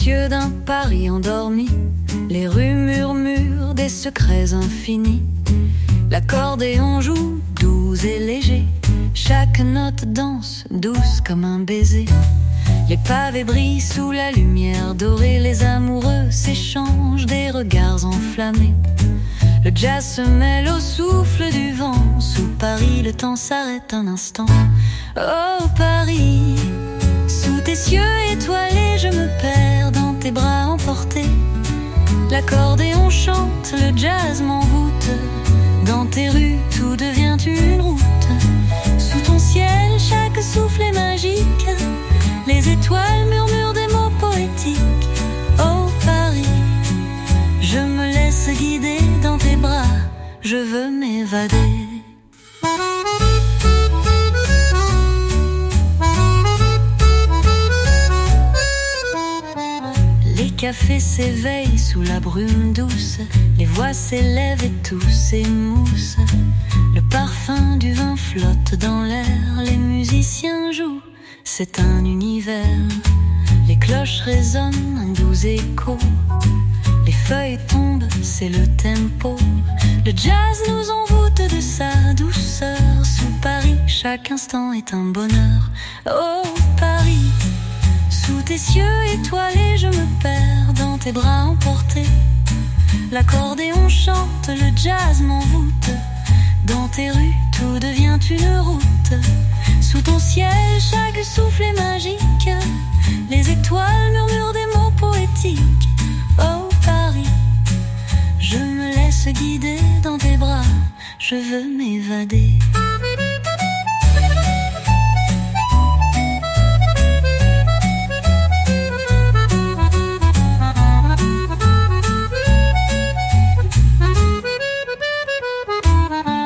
cieux d'un Paris endormi, les rues murmurent des secrets infinis. L'accordéon joue doux et léger, chaque note danse douce comme un baiser. Les pavés brillent sous la lumière dorée, les amoureux s'échangent des regards enflammés. Le jazz se mêle au souffle du vent, sous Paris le temps s'arrête un instant. Oh Paris, sous tes cieux étoilés je me perds dans tes bras emportés. L'accordéon chante, le jazz m'envoûte, dans tes rues tout devient une route. Sous ton ciel chaque souffle est magique, les étoiles murmurent des mots poétiques. Oh Paris, je me laisse guider dans tes bras, je veux m'évader. Les cafés s'éveillent sous la brume douce, les voix s'élèvent et tout s'émousse. Le parfum du vin flotte dans l'air, les musiciens jouent, c'est un univers. Les cloches résonnent, un doux écho, les feuilles tombent, c'est le tempo. Le jazz nous envoûte de sa douceur, sous Paris chaque instant est un bonheur. Oh Paris, sous tes cieux étoilés je me perds dans tes bras emportés. L'accordéon chante, le jazz m'envoûte, dans tes rues tout devient une route. Sous ton ciel chaque souffle est magique, les étoiles murmurent des mots poétiques. Oh Paris, je me laisse guider dans tes bras, je veux m'évader.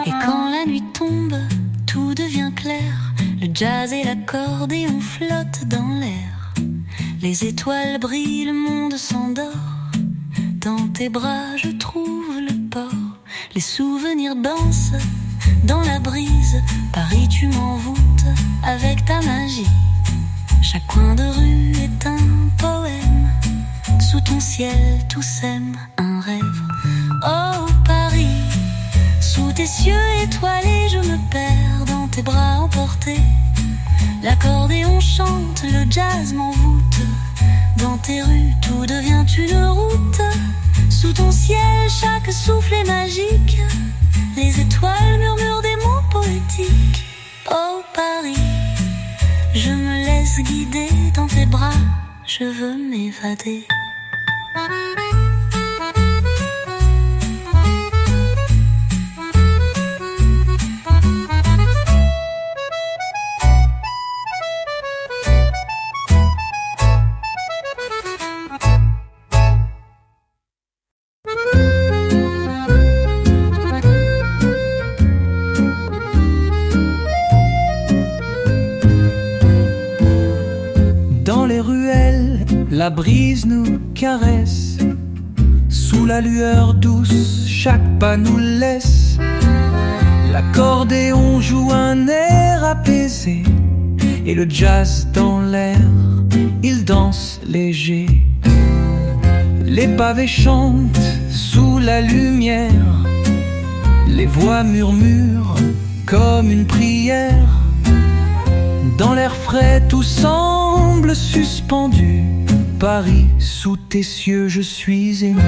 Et quand la nuit tombe, tout devient clair, le jazz et l'accordéon flottent dans l'air. Les étoiles brillent, le monde s'endort, dans tes bras je trouve le port. Les souvenirs dansent dans la brise, Paris tu m'envoûtes avec ta magie. Chaque coin de rue est un poème, sous ton ciel tout sème un rêve. Oh Paris, sous tes cieux étoilés je me perds dans tes bras emportés. L'accordéon chante, le jazz m'envoûte, dans tes rues tout devient une route. Sous ton ciel chaque souffle est magique, les étoiles murmurent des mots poétiques. Oh Paris, je me laisse guider dans tes bras, je veux m'évader. La brise nous caresse, sous la lueur douce, chaque pas nous laisse. L'accordéon joue un air apaisé, et le jazz dans l'air, il danse léger. Les pavés chantent sous la lumière, les voix murmurent comme une prière. Dans l'air frais tout semble suspendu, Paris, sous tes cieux je suis ému.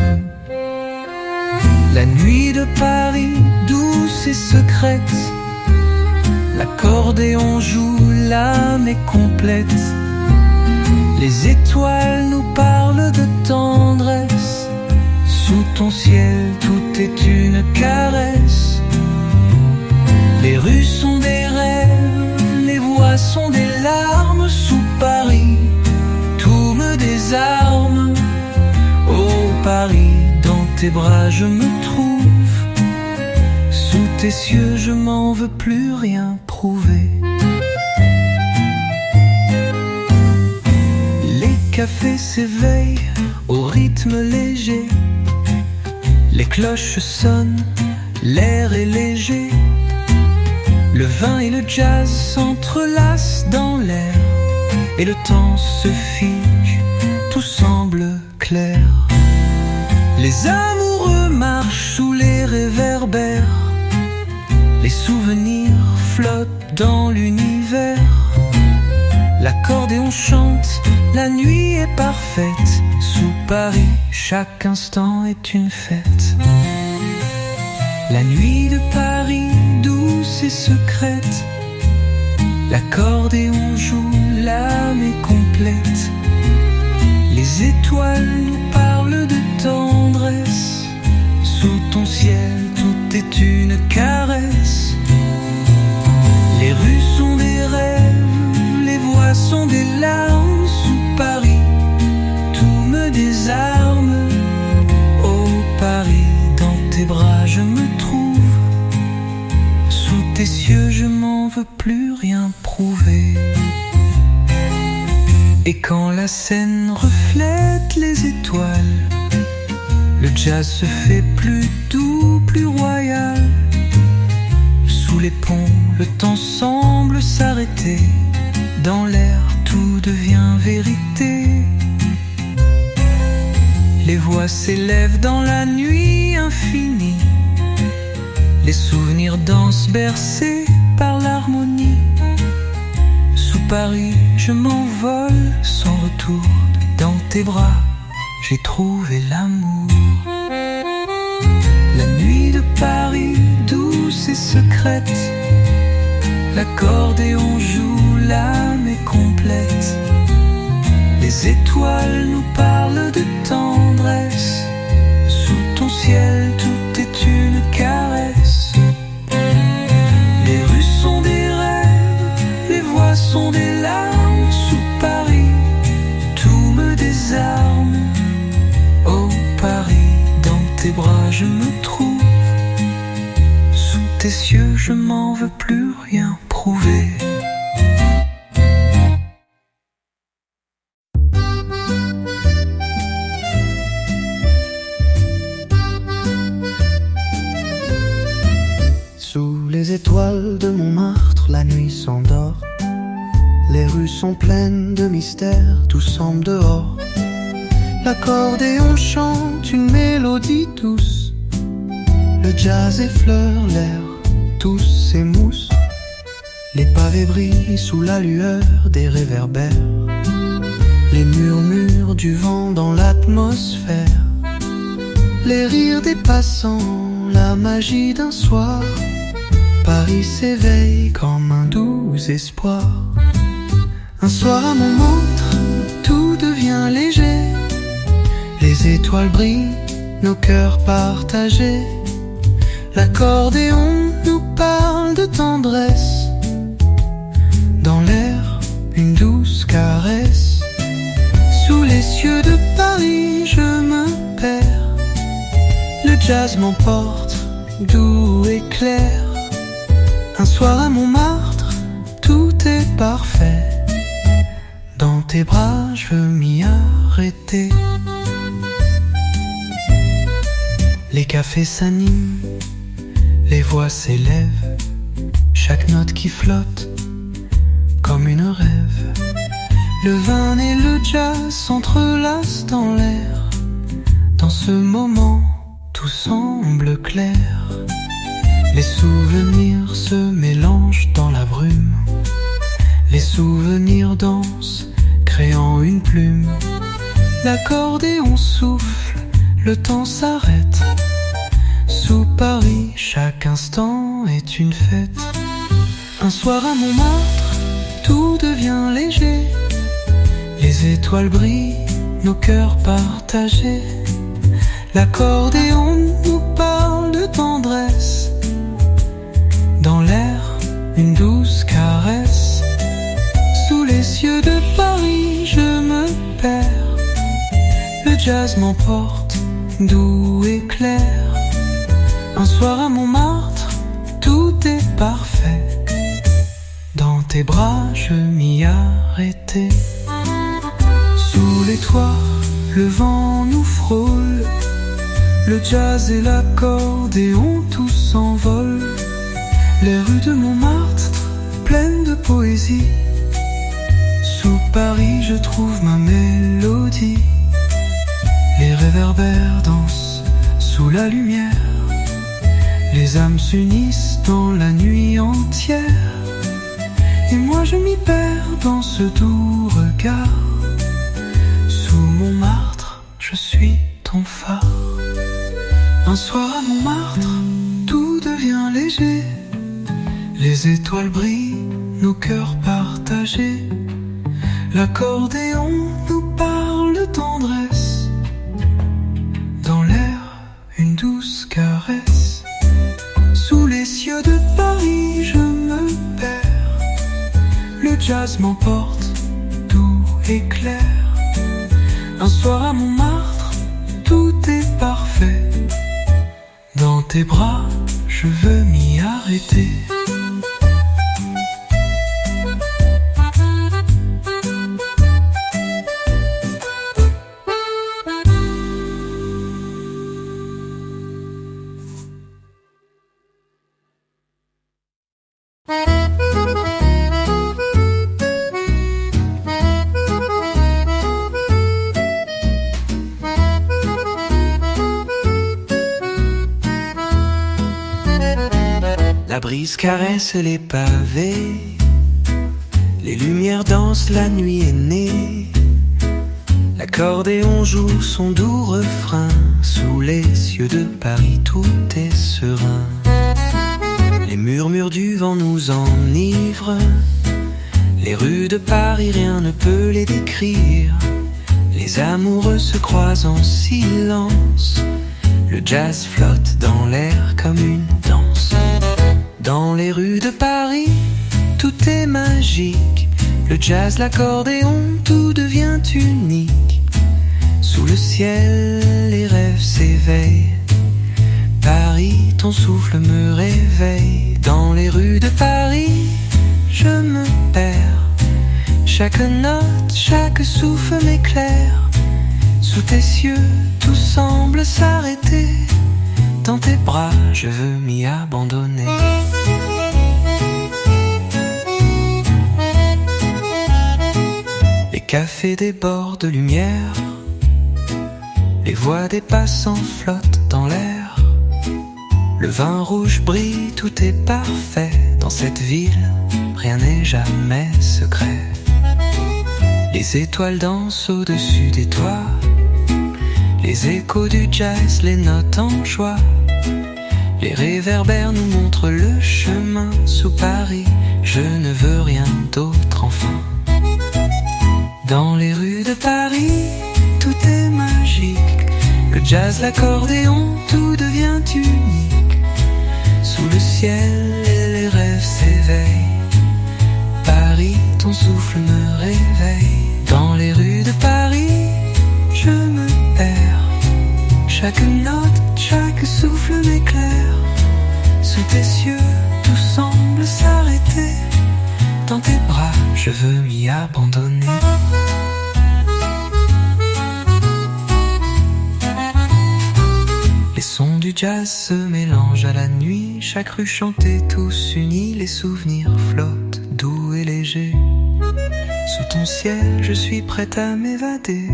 La nuit de Paris, douce et secrète, l'accordéon joue, l'âme est complète. Les étoiles nous parlent de tendresse, sous ton ciel tout est une caresse. Les rues sont des rêves, les voix sont des larmes, sous Paris tout me désarme. Oh Paris, dans tes bras je me trouve, sous tes cieux je m'en veux plus rien prouver. Les cafés s'éveillent au rythme léger, les cloches sonnent, l'air est léger. Le vin et le jazz s'entrelacent dans l'air, et le temps se fige tout semble clair. Les amoureux marchent sous les réverbères. Les souvenirs flottent dans l'univers. L'accordéon chante, la nuit est parfaite. Sous Paris, chaque instant est une fête. La nuit de Paris, douce et secrète. L'accordéon joue, l'âme est complète. Les étoiles nous parlent de tendresse. Sous ton ciel, tout est une caresse. Les rues sont des rêves, les voix sont des larmes. Sous Paris, tout me désarme. Oh Paris, dans tes bras je me trouve. Sous tes cieux je m'en veux plus rien prouver. Et quand la scène reflète les étoiles, le jazz se fait plus doux, plus royal. Sous les ponts, le temps semble s'arrêter. Dans l'air, tout devient vérité. Les voix s'élèvent dans la nuit infinie. Les souvenirs dansent bercés par l'harmonie. Sous Paris, je m'envole sans retour. Dans tes bras, j'ai trouvé l'amour. La nuit de Paris, douce et secrète. L'accordéon joue, l'âme est complète. Les étoiles nous parlent de tendresse. Sous ton ciel, tout est une caresse. Les rues sont des rêves, les voix sont des larmes. Sous Paris, tout me désarme. Oh Paris, dans tes bras je me trouve. Sous tes cieux, je m'en veux plus rien prouver. Sous les étoiles de Montmartre, la nuit s'endort. Les rues sont pleines de mystères, tout semble dehors. L'accordéon chante une mélodie douce. Le jazz effleure l'air, tout s'émousse. Les pavés brillent sous la lueur des réverbères. Les murmures du vent dans l'atmosphère. Les rires des passants, la magie d'un soir. Paris s'éveille comme un doux espoir. Un soir à Montmartre, tout devient léger. Les étoiles brillent, nos cœurs partagés. L'accordéon nous parle de tendresse. Dans l'air, une douce caresse. Sous les cieux de Paris, je me perds. Le jazz m'emporte, doux et clair. Un soir à Montmartre, tout est parfait. Dans tes bras, je veux m'y arrêter. Les cafés s'animent, les voix s'élèvent. Chaque note qui flotte, comme une rêve. Le vin et le jazz s'entrelacent dans l'air. Dans ce moment, tout semble clair. Les souvenirs se mélangent dans la brume. Les souvenirs dansent, créant une plume. L'accordéon souffle, le temps s'arrête. Sous Paris, chaque instant est une fête. Un soir à Montmartre, tout devient léger. Les étoiles brillent, nos cœurs partagés. L'accordéon nous parle de tendresse. Dans l'air, une douce caresse. Sous les cieux de Paris, je me perds. Le jazz m'emporte, doux et clair. Un soir à Montmartre, tout est parfait. Dans tes bras, je m'y arrêtais. Sous les toits, le vent nous frôle. Le jazz et l'accordéon, tout s'envole. Les rues de Montmartre, pleines de poésie. Sous Paris, je trouve ma mélodie. Les réverbères dansent sous la lumière. Les âmes s'unissent dans la nuit entière. Et moi je m'y perds dans ce doux regard. Sous Montmartre, je suis ton phare. Un soir à Montmartre, tout devient léger. Les étoiles brillent, nos cœurs partagés. L'accordéon nous parle de tendresse. Dans l'air, une douce caresse. Sous les cieux de Paris, je me perds. Le jazz m'emporte, doux et clair. Un soir à Montmartre, tout est parfait. Dans tes bras, je veux m'y arrêter. La brise caresse les pavés. Les lumières dansent, la nuit est née. L'accordéon joue son doux refrain. Sous les cieux de Paris, tout est serein. Les murmures du vent nous enivrent. Les rues de Paris, rien ne peut les décrire. Les amoureux se croisent en silence. Le jazz flotte dans l'air comme une danse. Dans les rues de Paris, tout est magique. Le jazz, l'accordéon, tout devient unique. Sous le ciel, les rêves s'éveillent. Paris, ton souffle me réveille. Dans les rues de Paris, je me perds. Chaque note, chaque souffle m'éclaire. Sous tes cieux, tout semble s'arrêter. Dans tes bras, je veux m'y abandonner. Les cafés débordent de lumière. Les voix des passants flottent dans l'air. Le vin rouge brille, tout est parfait. Dans cette ville, rien n'est jamais secret. Les étoiles dansent au-dessus des toits. Les échos du jazz, les notes en joie. Les réverbères nous montrent le chemin. Sous Paris, je ne veux rien d'autre enfin. Dans les rues de Paris, tout est magique. Le jazz, l'accordéon, tout devient unique. Sous le ciel, les rêves s'éveillent. Paris, ton souffle me réveille. Dans les rues de Paris, je me perds. Chaque note, chaque souffle m'éclaire. Sous tes cieux, tout semble s'arrêter. Dans tes bras, je veux m'y abandonner. Les sons du jazz se mélangent à la nuit. Chaque rue chantée, tous unis. Les souvenirs flottent, doux et légers. Sous ton ciel, je suis prête à m'évader.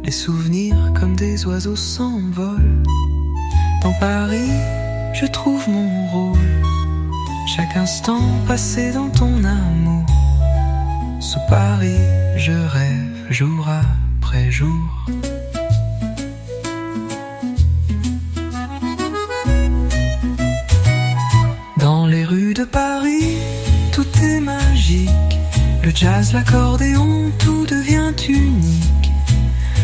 Les souvenirs comme des oiseaux s'envolent. Dans Paris, je trouve mon rôle. Chaque instant passé dans ton amour. Sous Paris, je rêve jour après jour. Dans les rues de Paris, tout est magique. Le jazz, l'accordéon, tout devient unique.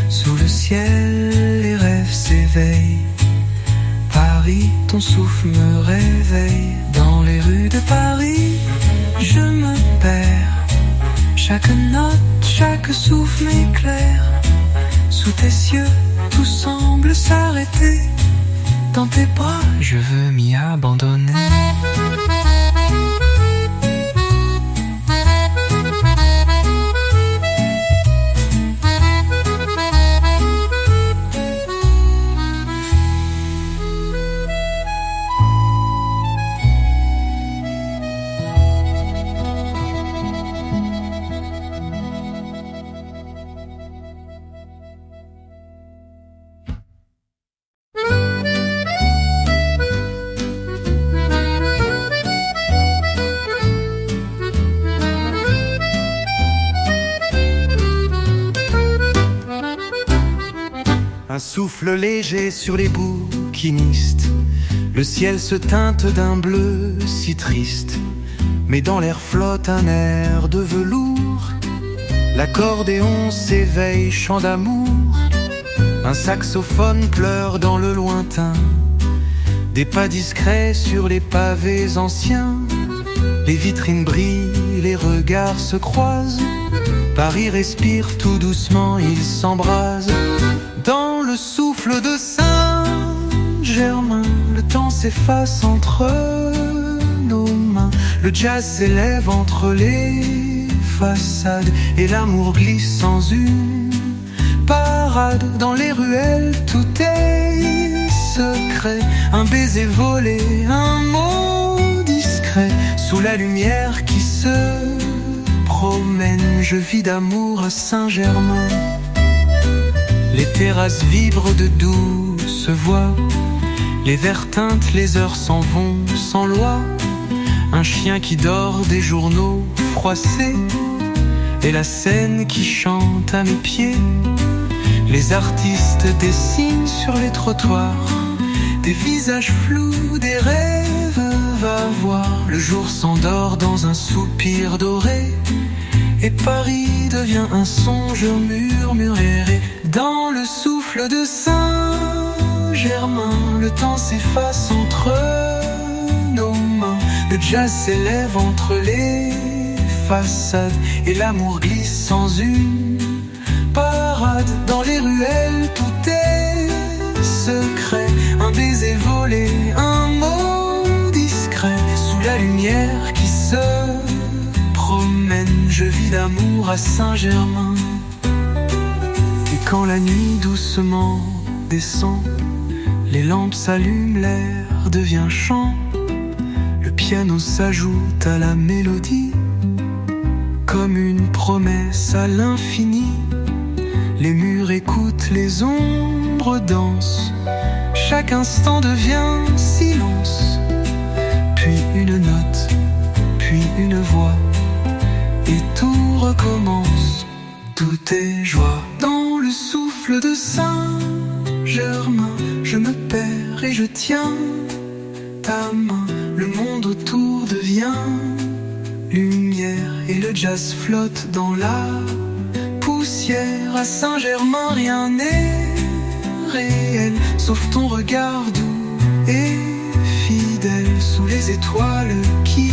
Sous le ciel, les rêves s'éveillent. Paris, ton souffle me réveille. Dans les rues de Paris, je me perds. Chaque note, chaque souffle m'éclaire. Sous tes cieux, tout semble s'arrêter. Dans tes bras, je veux m'y abandonner. souffle léger sur les bouquinistes. Le ciel se teinte d'un bleu si triste, mais dans l'air flotte un air de velours. L'accordéon s'éveille, chant d'amour. Un saxophone pleure dans le lointain. Des pas discrets sur les pavés anciens. Les vitrines brillent, les regards se croisent. Paris respire tout doucement, il s'embrase. Dans le souffle de Saint-Germain, le temps s'efface entre nos mains. Le jazz s'élève entre les façades et l'amour glisse sans une parade. Dans les ruelles, tout est secret. Un baiser volé, un mot discret. Sous la lumière qui se promène, je vis d'amour à Saint-Germain. Les terrasses vibrent de douces voix. Les verres teintent, les heures s'en vont sans loi. Un chien qui dort, des journaux froissés, et la Seine qui chante à mes pieds. Les artistes dessinent sur les trottoirs des visages flous, des rêves, va voir. Le jour s'endort dans un soupir doré, et Paris devient un songe murmuré. Dans le souffle de Saint-Germain, le temps s'efface entre nos mains. Le jazz s'élève entre les façades, et l'amour glisse sans une parade. Dans les ruelles, tout est secret. Un baiser volé, un mot discret. Sous la lumière qui se promène, je vis d'amour à Saint-Germain. Et quand la nuit doucement descend, les lampes s'allument, l'air devient chant. Le piano s'ajoute à la mélodie, comme une promesse à l'infini. Les murs écoutent, les ombres dansent. Chaque instant devient silence, puis une note, puis une voix, et tout recommence. Tout est joie. Dans le souffle de Saint-Germain, je me perds et je tiens ta main. Le monde autour devient lumière, et le jazz flotte dans la poussière. À Saint-Germain, rien n'est réel, sauf ton regard doux et fidèle. Sous les étoiles qui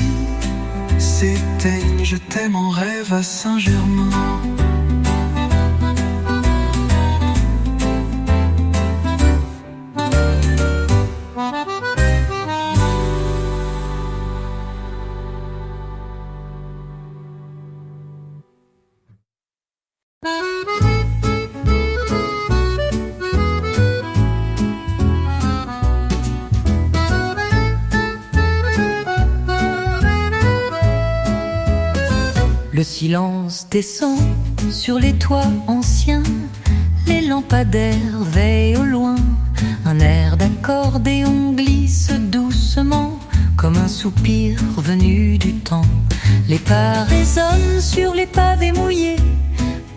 s'éteignent, je t'aime en rêve à Saint-Germain. Le silence descend sur les toits anciens. Les lampadaires veillent au loin. Un air d'accordéon glisse doucement, comme un soupir venu du temps. Les pas résonnent sur les pavés mouillés.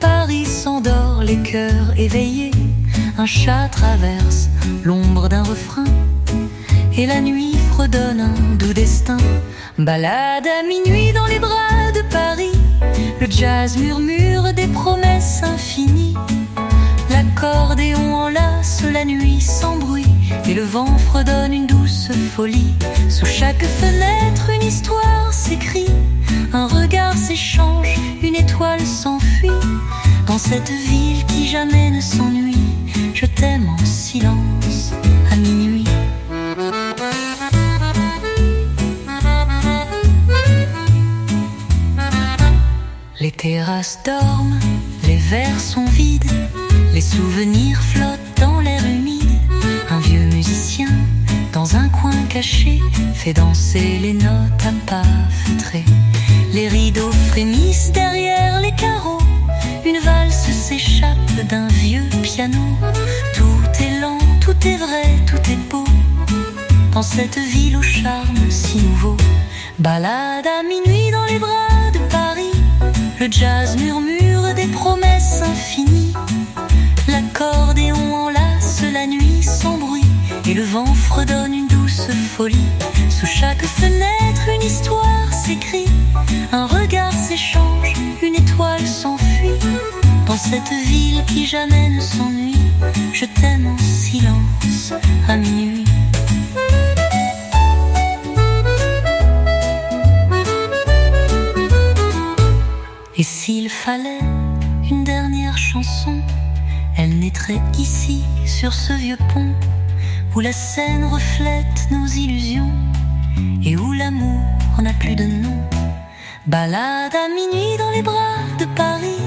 Paris s'endort, les cœurs éveillés. Un chat traverse l'ombre d'un refrain, et la nuit fredonne un doux destin. Balade à minuit dans les bras de Paris. Le jazz murmure des promesses infinies. L'accordéon enlace la nuit sans bruit, et le vent fredonne une douce folie. Sous chaque fenêtre une histoire s'écrit. Un regard s'échange, une étoile s'enfuit. Dans cette ville qui jamais ne s'ennuie, je t'aime en silence à minuit. Les terrasses dorment, les verres sont vides, les souvenirs flottent dans l'air humide. Un vieux musicien, dans un coin caché, fait danser les notes à pas feutrés. Les rideaux frémissent derrière les carreaux. Une valse s'échappe d'un vieux piano. Tout est lent, tout est vrai, tout est beau dans cette ville au charme si nouveau. Balade à minuit dans les bras de Paris. Le jazz murmure des promesses infinies. L'accordéon enlace et le vent fredonne une douce folie. Sous chaque fenêtre une histoire s'écrit, un regard s'échange, une étoile s'enfuit. Dans cette ville qui jamais ne s'ennuie, je t'aime en silence à minuit. Et s'il fallait une dernière chanson, elle naîtrait ici, sur ce vieux pont, où la Seine reflète nos illusions et où l'amour n'a plus de nom. Balade à minuit dans les bras de Paris,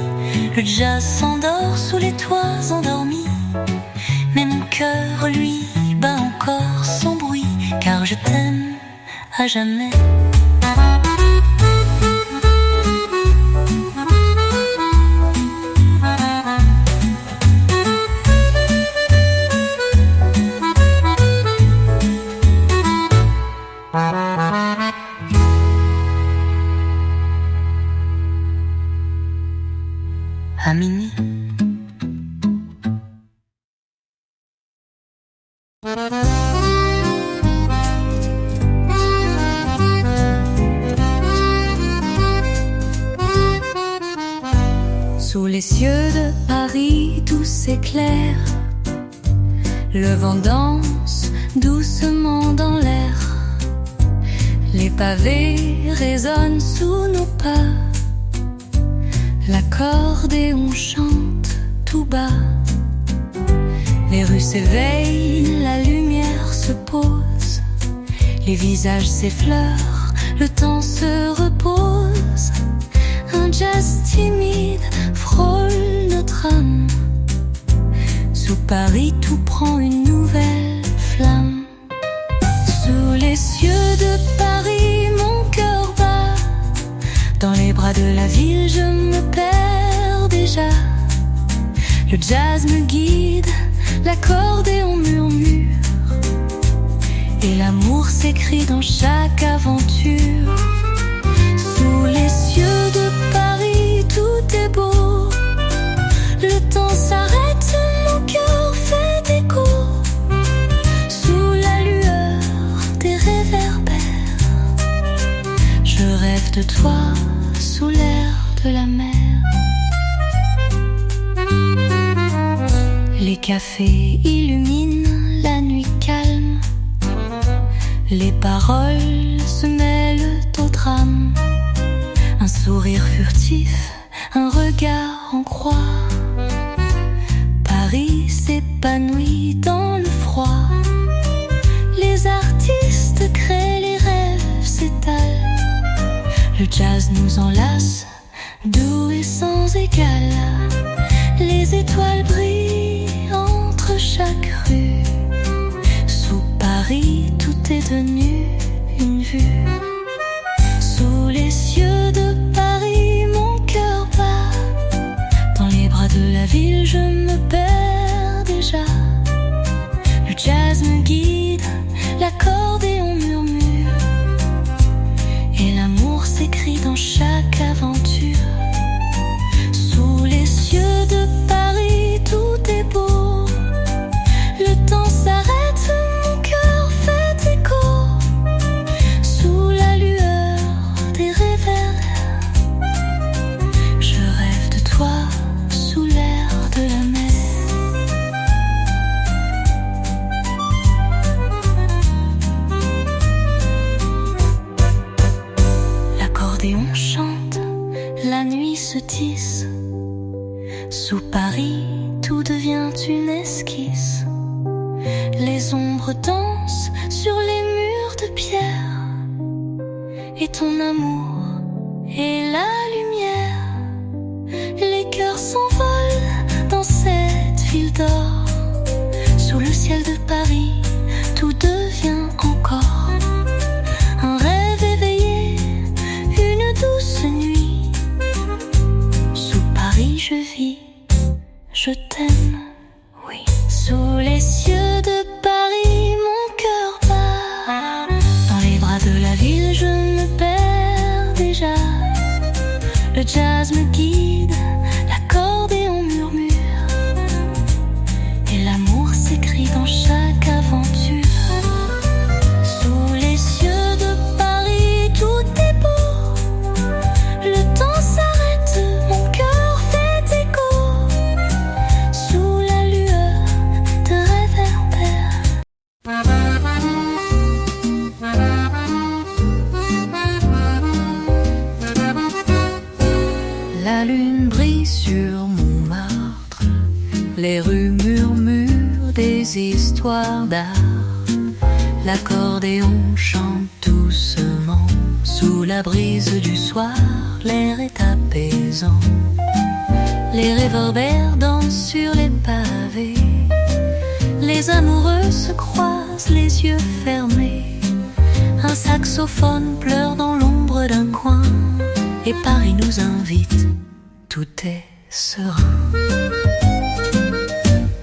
le jazz s'endort sous les toits endormis. Mais mon cœur, lui, bat encore sans bruit, car je t'aime à jamais. À minuit. Sous les cieux de Paris, tout s'éclaire. Le vent danse doucement dans l'air. Les pavés résonnent sous nos pas. L'accordéon chante tout bas. Les rues s'éveillent, la lumière se pose. Les visages s'effleurent, le temps se repose. Un jazz timide frôle notre âme. Sous Paris tout prend une nouvelle flamme. Sous les cieux de Paris mon cœur bat. Dans les bras de la ville je me perds déjà. Le jazz me guide, l'accordéon murmure, et l'amour s'écrit dans chaque aventure. Sous les cieux de Paris tout est beau. Le temps s'arrête, mon cœur fait écho. Sous la lueur des réverbères, je rêve de toi sous l'air de la mer. Les cafés illuminent la nuit calme. Les paroles se mêlent au drame. Un sourire furtif, un regard en croix. Paris s'épanouit dans le froid. Les artistes créent, les rêves s'étalent. Le jazz nous enlace, doux et sans égal. Les étoiles brillent entre chaque rue. Sous Paris, tout est devenu une vue. Sous les cieux de Paris, mon cœur bat. Dans les bras de la ville, je me perds déjà. Le jazz me guide, l'accordéon murmure, et l'amour s'écrit dans chaque aventure. Sous les cieux de Paris, tout est beau. Le temps s'arrête, mon cœur fait écho. Sous la lueur des réverbères, je rêve de toi sous l'air de la mer. L'accordéon chante, la nuit se tisse. Sous Paris, tout devient une esquisse. Les ombres dansent sur les murs de pierre, et ton amour est la lumière. Les cœurs s'envolent dans cette ville d'or. Sous le ciel de Paris, tout devient encore un rêve éveillé, une douce nuit. Sous Paris je vis, je t'aime, oui. Sous les cieux de Paris, mon cœur bat. Dans les bras de la ville, je me perds déjà. Le histoire d'art. L'accordéon chante doucement sous la brise du soir, l'air est apaisant. Les réverbères dansent sur les pavés, les amoureux se croisent les yeux fermés. Un saxophone pleure dans l'ombre d'un coin, et Paris nous invite, tout est serein.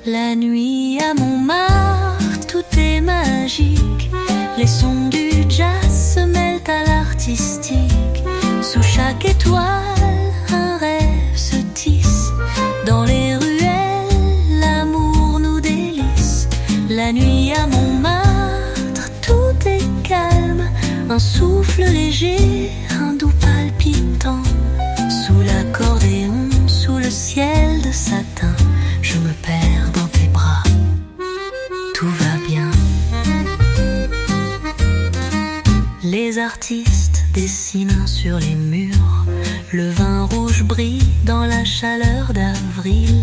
La nuit à Montmartre, tout est magique. Les sons du jazz se mêlent à l'artistique. Sous chaque étoile, un rêve se tisse. Dans les ruelles, l'amour nous délice. La nuit à Montmartre, tout est calme. Un souffle léger, un doux palpitant. Sous l'accordéon, sous le ciel de satin, je me perds dans tes bras, tout va bien. Les artistes dessinent sur les murs, le vin rouge brille dans la chaleur d'avril.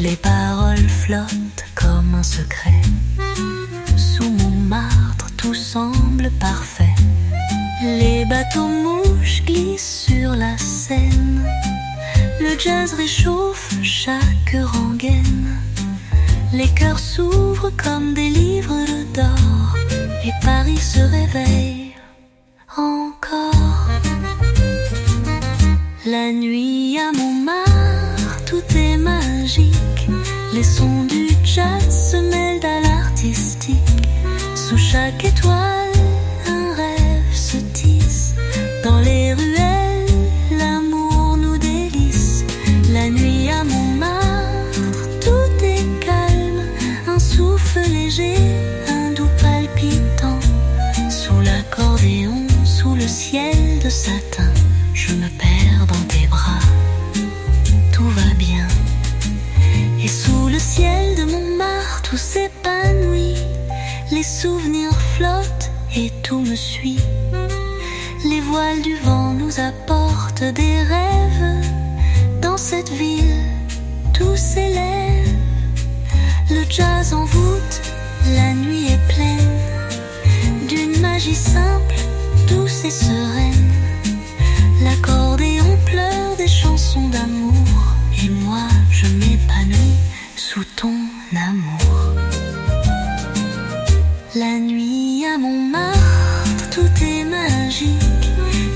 Les paroles flottent comme un secret. Sous Montmartre, tout semble parfait. Les bateaux mouches glissent sur la Seine. Le jazz réchauffe chaque rengaine. Les cœurs s'ouvrent comme des livres d'or, et Paris se réveille encore. La nuit à Montmartre, tout est magique. Les sons du jazz se mêlent à l'artistique. Sous chaque étoile, un rêve se tisse. Dans les ruelles, l'amour nous délice. La nuit à Montmartre, tout est calme. Un souffle léger, un doux palpitant. Sous l'accordéon, sous le ciel de satin, je me perds dans tes bras, tout va bien. Et sous le ciel de Montmartre, tout s'épanouit. Les souvenirs flottent et tout me suit. Les voiles du vent nous apportent des rêves. Dans cette ville, tout s'élève. Le jazz envoûte, la nuit est pleine d'une magie simple, douce et sereine. L'accordéon pleure des chansons d'amour, et moi je m'épanouis sous ton amour. La nuit à Montmartre, tout est magique.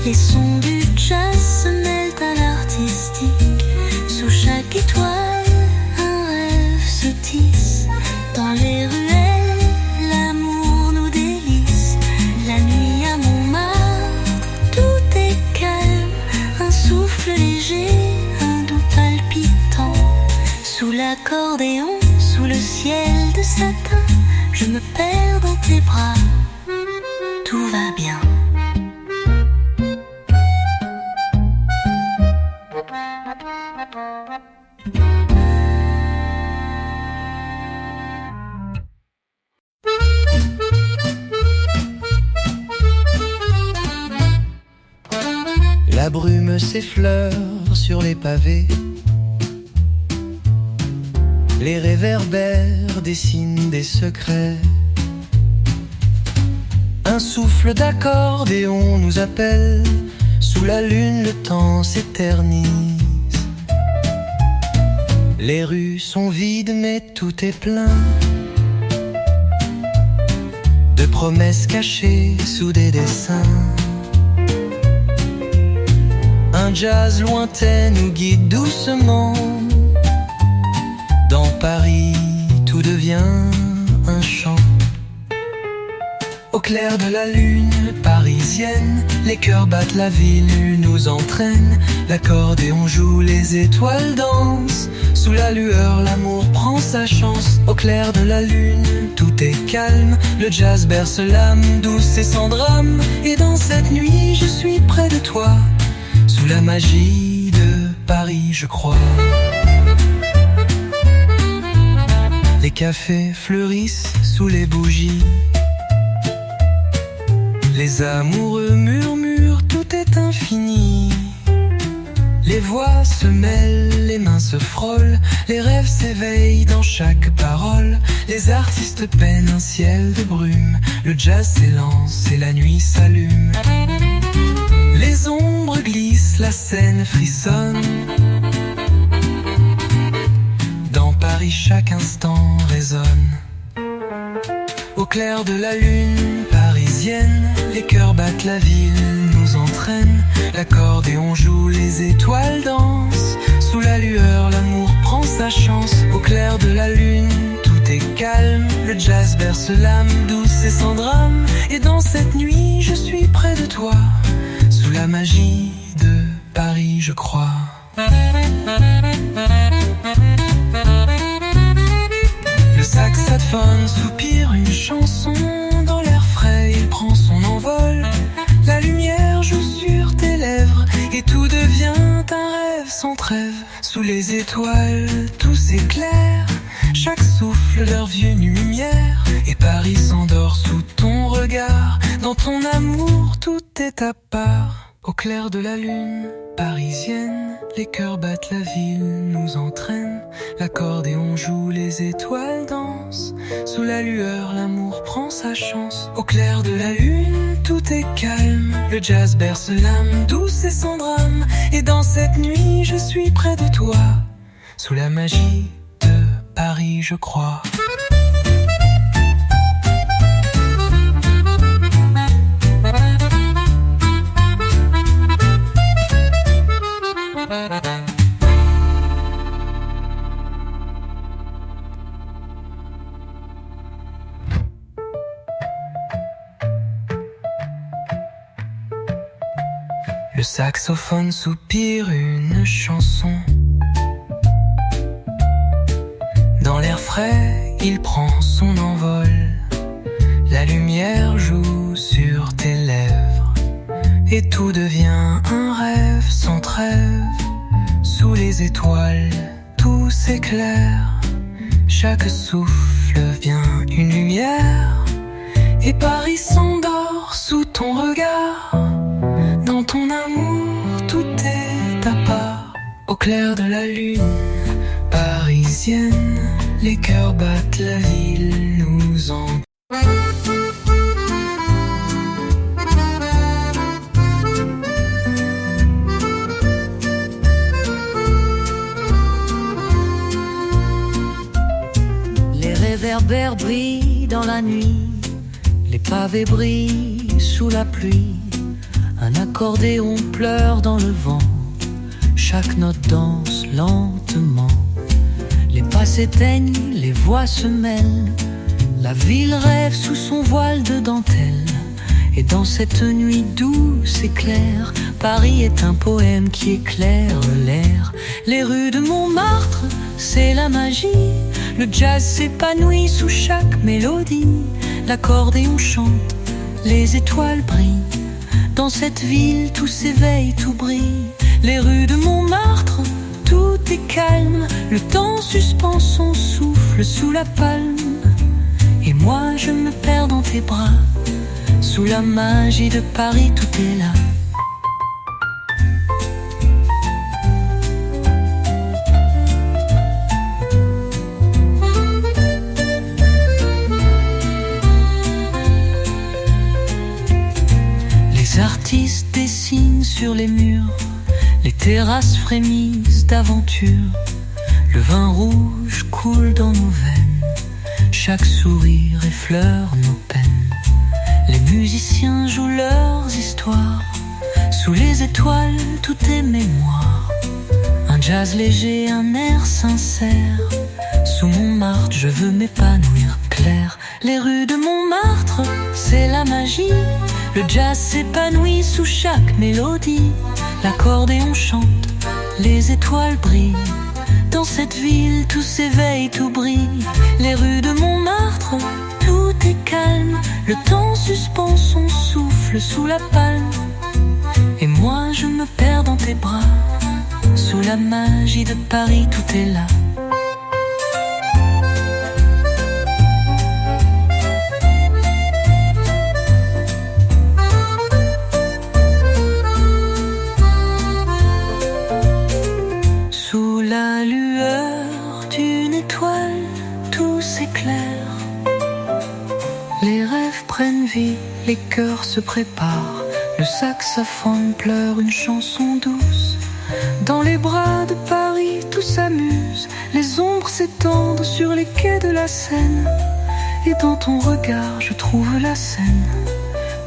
Les sons du jazz se mêlent à l'artistique. Sous chaque étoile, un rêve se tisse. Dans les ruelles, l'amour nous délice. La nuit à Montmartre, tout est calme. Un souffle léger, un doux palpitant. Sous l'accordéon, sous le ciel de satin, je me perds dans tes bras, tout va bien. La brume s'effleure sur les pavés. Les réverbères dessinent des secrets. Un souffle d'accordéon nous appelle. Sous la lune, le temps s'éternise. Les rues sont vides, mais tout est plein de promesses cachées sous des dessins. Un jazz lointain nous guide doucement. Dans Paris, tout devient un chant. Au clair de la lune parisienne, les cœurs battent, la ville nous entraîne. L'accordéon joue, les étoiles dansent. Sous la lueur, l'amour prend sa chance. Au clair de la lune, tout est calme. Le jazz berce l'âme, douce et sans drame. Et dans cette nuit, je suis près de toi. Sous la magie de Paris, je crois. Les cafés fleurissent sous les bougies. Les amoureux murmurent, tout est infini. Les Les voix se mêlent, les mains se frôlent, les rêves s'éveillent dans chaque parole. Les artistes peinent un ciel de brume, le jazz s'élance et la nuit s'allume. Les ombres glissent, la scène frissonne. Dans Paris chaque instant résonne. Au clair de la lune parisienne, les cœurs battent, la ville nous entraîne. L'accordéon joue, les étoiles dansent. Sous la lueur, l'amour prend sa chance. Au clair de la lune, tout est calme. Le jazz berce l'âme, douce et sans drame. Et dans cette nuit, je suis près de toi. Sous la magie de Paris, je crois. Le saxophone soupire une chanson. Dans l'air frais, il prend son envol. La lumière joue sur tes lèvres et tout devient un rêve sans trêve. Sous les étoiles, tout s'éclaire. Chaque souffle leur vue une lumière. Et Paris s'endort sous ton regard. Dans ton amour, tout est à part. Au clair de la lune parisienne, les cœurs battent, la ville nous entraîne. L'accordéon joue, les étoiles dansent. Sous la lueur, l'amour prend sa chance. Au clair de la lune, tout est calme. Le jazz berce l'âme, douce et sans drame. Et dans cette nuit, je suis près de toi. Sous la magie de Paris, je crois. Le saxophone soupire une chanson. Dans l'air frais, il prend son envol. La lumière joue sur tes lèvres et tout devient un rêve sans trêve. Sous les étoiles, tout s'éclaire. Chaque souffle vient une lumière. Et Paris s'endort sous ton regard. Dans ton amour, tout est à part. Au clair de la lune parisienne, les cœurs battent, la ville nous en... Les réverbères brillent dans la nuit, les pavés brillent sous la pluie. Un accordéon pleure dans le vent, chaque note danse lentement. Les pas s'éteignent, les voix se mêlent. La ville rêve sous son voile de dentelle. Et dans cette nuit douce et claire, Paris est un poème qui éclaire l'air. Les rues de Montmartre, c'est la magie. Le jazz s'épanouit sous chaque mélodie. L'accordéon chante, les étoiles brillent. Dans cette ville, tout s'éveille, tout brille. Les rues de Montmartre, tout est calme. Le temps suspend son souffle sous la palme. Et moi, je me perds dans tes bras. Sous la magie de Paris, tout est là. Les artistes dessinent sur les murs, les terrasses frémissent d'aventure. Le vin rouge coule dans nos veines, chaque sourire effleure nos peines. Les musiciens jouent leurs histoires, sous les étoiles tout est mémoire. Un jazz léger, un air sincère. Sous Montmartre, je veux m'épanouir clair. Les rues de Montmartre, c'est la magie. Le jazz s'épanouit sous chaque mélodie. L'accordéon chante, les étoiles brillent. Dans cette ville, tout s'éveille, tout brille. Les rues de Montmartre, tout est calme. Le temps suspend son souffle sous la palme. Et moi, je me perds dans tes bras. Sous la magie de Paris, tout est là. se prépare, le saxophone pleure une chanson douce. Dans les bras de Paris, tout s'amuse, les ombres s'étendent sur les quais de la Seine. Et dans ton regard, je trouve la scène.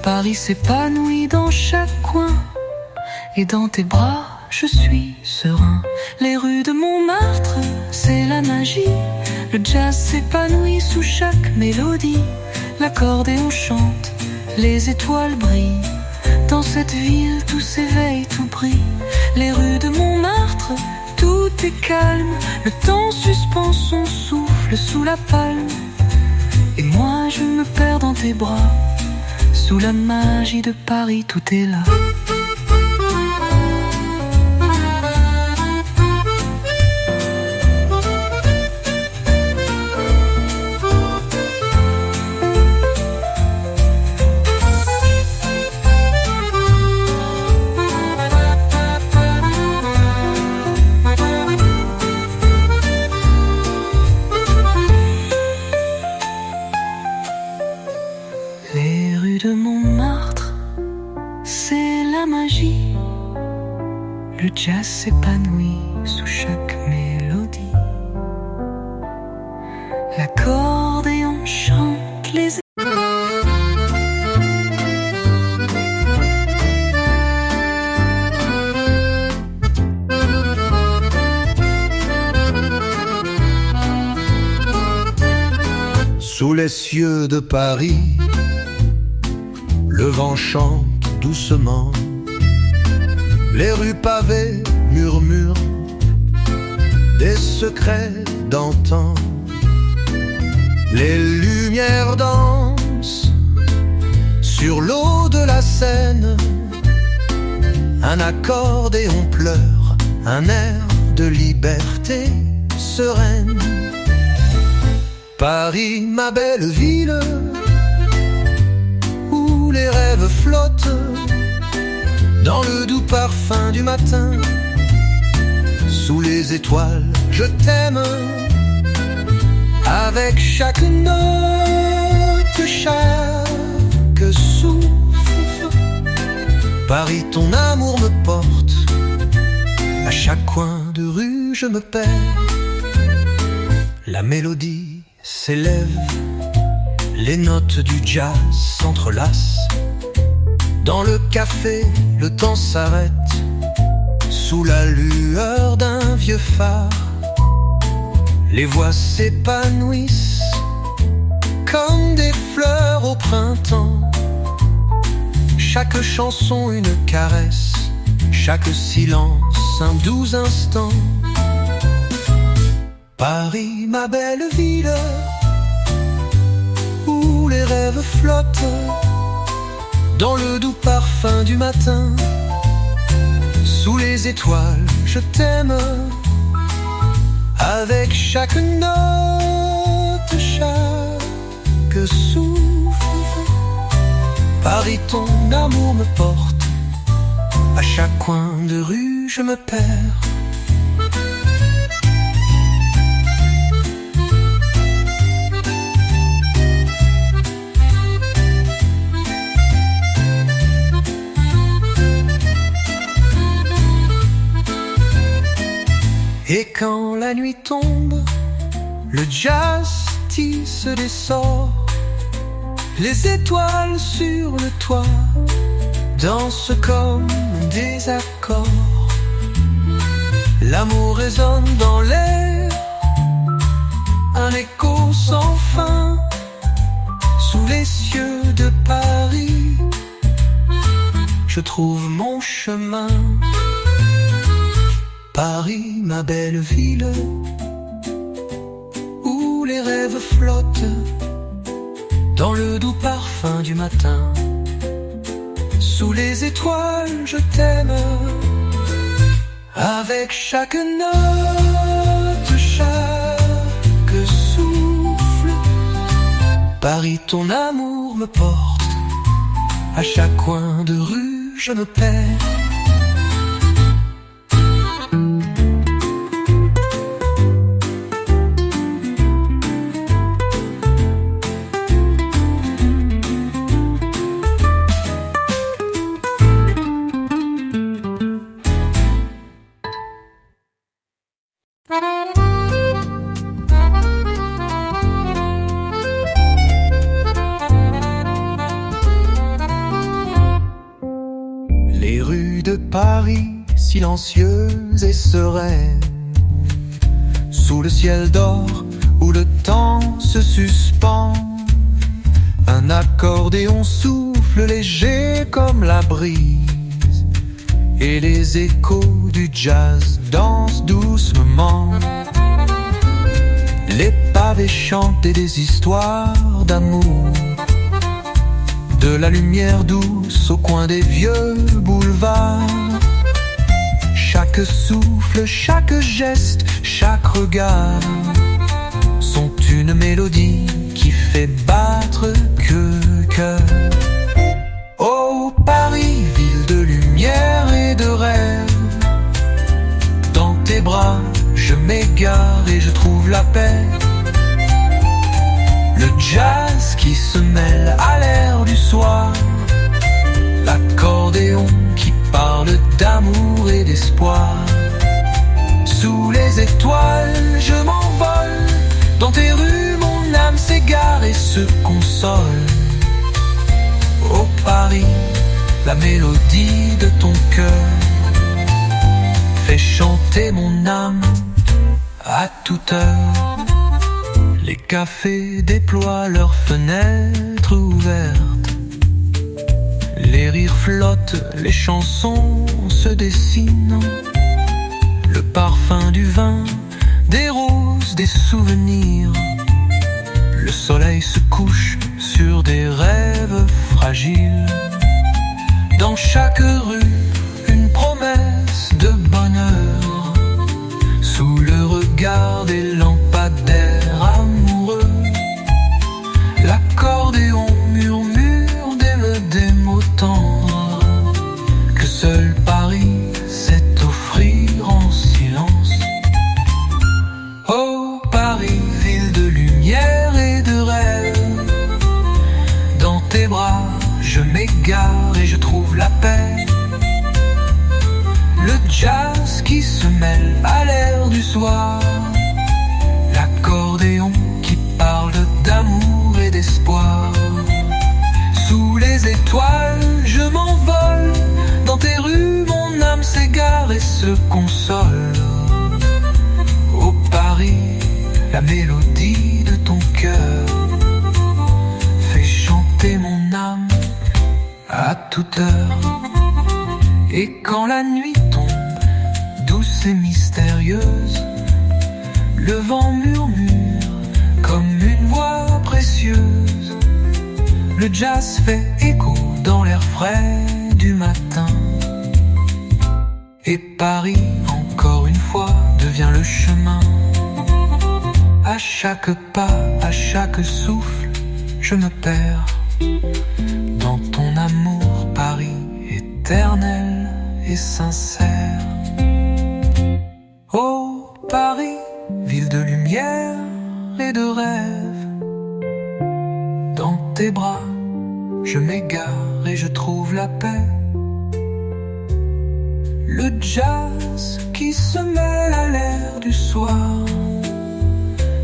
Paris s'épanouit dans chaque coin, et dans tes bras, je suis serein. Les rues de Montmartre, c'est la magie. Le jazz s'épanouit sous chaque mélodie. L'accordéon chante, les étoiles brillent. Dans cette ville, tout s'éveille, tout brille. Les rues de Montmartre, tout est calme. Le temps suspend son souffle sous la palme. Et moi, je me perds dans tes bras. Sous la magie de Paris, tout est là. Le jazz s'épanouit sous chaque mélodie. L'accordéon chante les... Sous les cieux de Paris, le vent chante doucement. Les rues pavées murmurent des secrets d'antan. Les lumières dansent sur l'eau de la Seine. Un accordéon pleure, un air de liberté sereine. Paris, ma belle ville, où les rêves flottent dans le doux parfum du matin. Sous les étoiles, je t'aime. Avec chaque note, chaque souffle, Paris, ton amour me porte. À chaque coin de rue, je me perds. La mélodie s'élève, les notes du jazz s'entrelacent. Dans le café, le temps s'arrête. Sous la lueur d'un vieux phare, les voix s'épanouissent comme des fleurs au printemps. Chaque chanson une caresse, chaque silence un doux instant. Paris, ma belle ville, où les rêves flottent dans le doux parfum du matin. Sous les étoiles, je t'aime. Avec chaque note, chaque souffle, Paris, ton amour me porte. À chaque coin de rue, je me perds. Et quand la nuit tombe, le jazz tisse des sorts. Les étoiles sur le toit dansent comme des accords. L'amour résonne dans l'air, un écho sans fin. Sous les cieux de Paris, je trouve mon chemin. Paris, ma belle ville, où les rêves flottent dans le doux parfum du matin. Sous les étoiles, je t'aime. Avec chaque note, chaque souffle, Paris, ton amour me porte. À chaque coin de rue, je me perds. Les rues de Paris, silencieuses et sereines, sous le ciel d'or où le temps se suspend. Un accordéon souffle léger comme la brise, et les échos du jazz dansent doucement. Les pavés chantent des histoires d'amour, de la lumière douce au coin des vieux boulevards. Chaque souffle, chaque geste, chaque regard sont une mélodie qui fait battre cœur. Oh Paris, ville de lumière et de rêve, dans tes bras je m'égare et je trouve la paix. Le jazz qui se mêle à l'air du soir, l'accordéon qui parle d'amour et d'espoir. Sous les étoiles je m'envole, dans tes rues mon âme s'égare et se console. Oh Paris, la mélodie de ton cœur fait chanter mon âme à toute heure. Les cafés déploient leurs fenêtres ouvertes, les rires flottent, les chansons se dessinent. Le parfum du vin, des roses, des souvenirs. Le soleil se couche sur des rêves fragiles. Dans chaque rue, une promesse de bonheur, sous le regard des lampadaires amoureux. L'accordéon murmure des mots tendres que seul Paris sait offrir en silence. Oh Paris, ville de lumière et de rêve, dans tes bras je m'égare et je trouve la paix. Le jazz qui se mêle à l'air du soir, l'accordéon qui parle d'amour et d'espoir. Sous les étoiles je m'envole, dans tes rues mon âme s'égare et se console. Oh Paris, la mélodie de ton cœur fait chanter mon âme à toute heure. Et quand la nuit tombe, douce et mystérieuse, le vent murmure comme une voix précieuse. Le jazz fait écho dans l'air frais du matin. Et Paris, encore une fois, devient le chemin. À chaque pas, à chaque souffle, je me perds dans ton amour, Paris, éternel et sincère. Oh Paris, ville de lumière et de rêve, dans tes bras je m'égare et je trouve la paix. Le jazz qui se mêle à l'air du soir,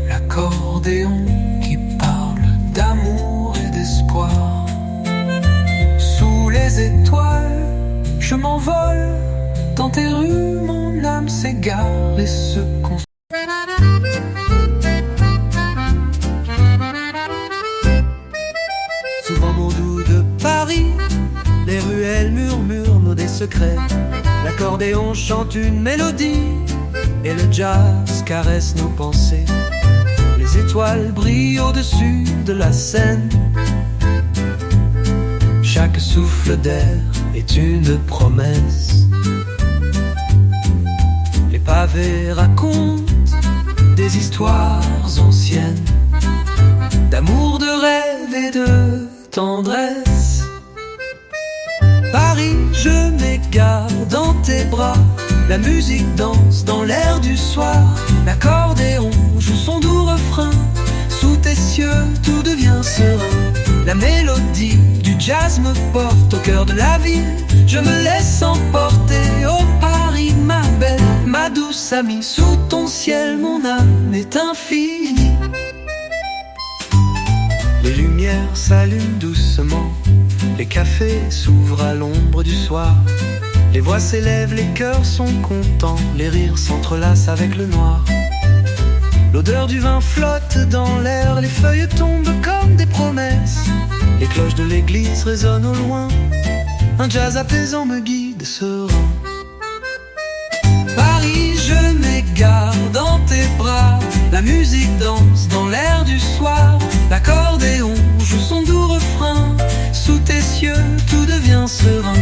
l'accordéon qui parle d'amour et d'espoir. Sous les étoiles je m'envole, dans tes rues mon âme s'égare et se console. Souvent mon doux de Paris, les ruelles murmurent des secrets. L'accordéon chante une mélodie et le jazz caresse nos pensées. Les étoiles brillent au-dessus de la Seine. Chaque souffle d'air est une promesse. Les pavés racontent des histoires anciennes, d'amour, de rêve et de tendresse. Paris, je m'égare dans tes bras, la musique danse dans l'air du soir. L'accordéon joue son doux refrain, sous tes cieux tout devient serein. La mélodie du jazz me porte au cœur de la ville, je me laisse emporter. Oh Paris, ma belle, ma douce amie, sous ton ciel mon âme est infinie. Les lumières s'allument doucement, les cafés s'ouvrent à l'ombre du soir. Les voix s'élèvent, les cœurs sont contents, les rires s'entrelacent avec le noir. L'odeur du vin flotte dans l'air, les feuilles tombent comme des promesses. Les cloches de l'église résonnent au loin, un jazz apaisant me guide serein. Paris, je m'égare dans tes bras, la musique danse dans l'air du soir. L'accordéon joue son doux refrain, sous tes cieux tout devient serein.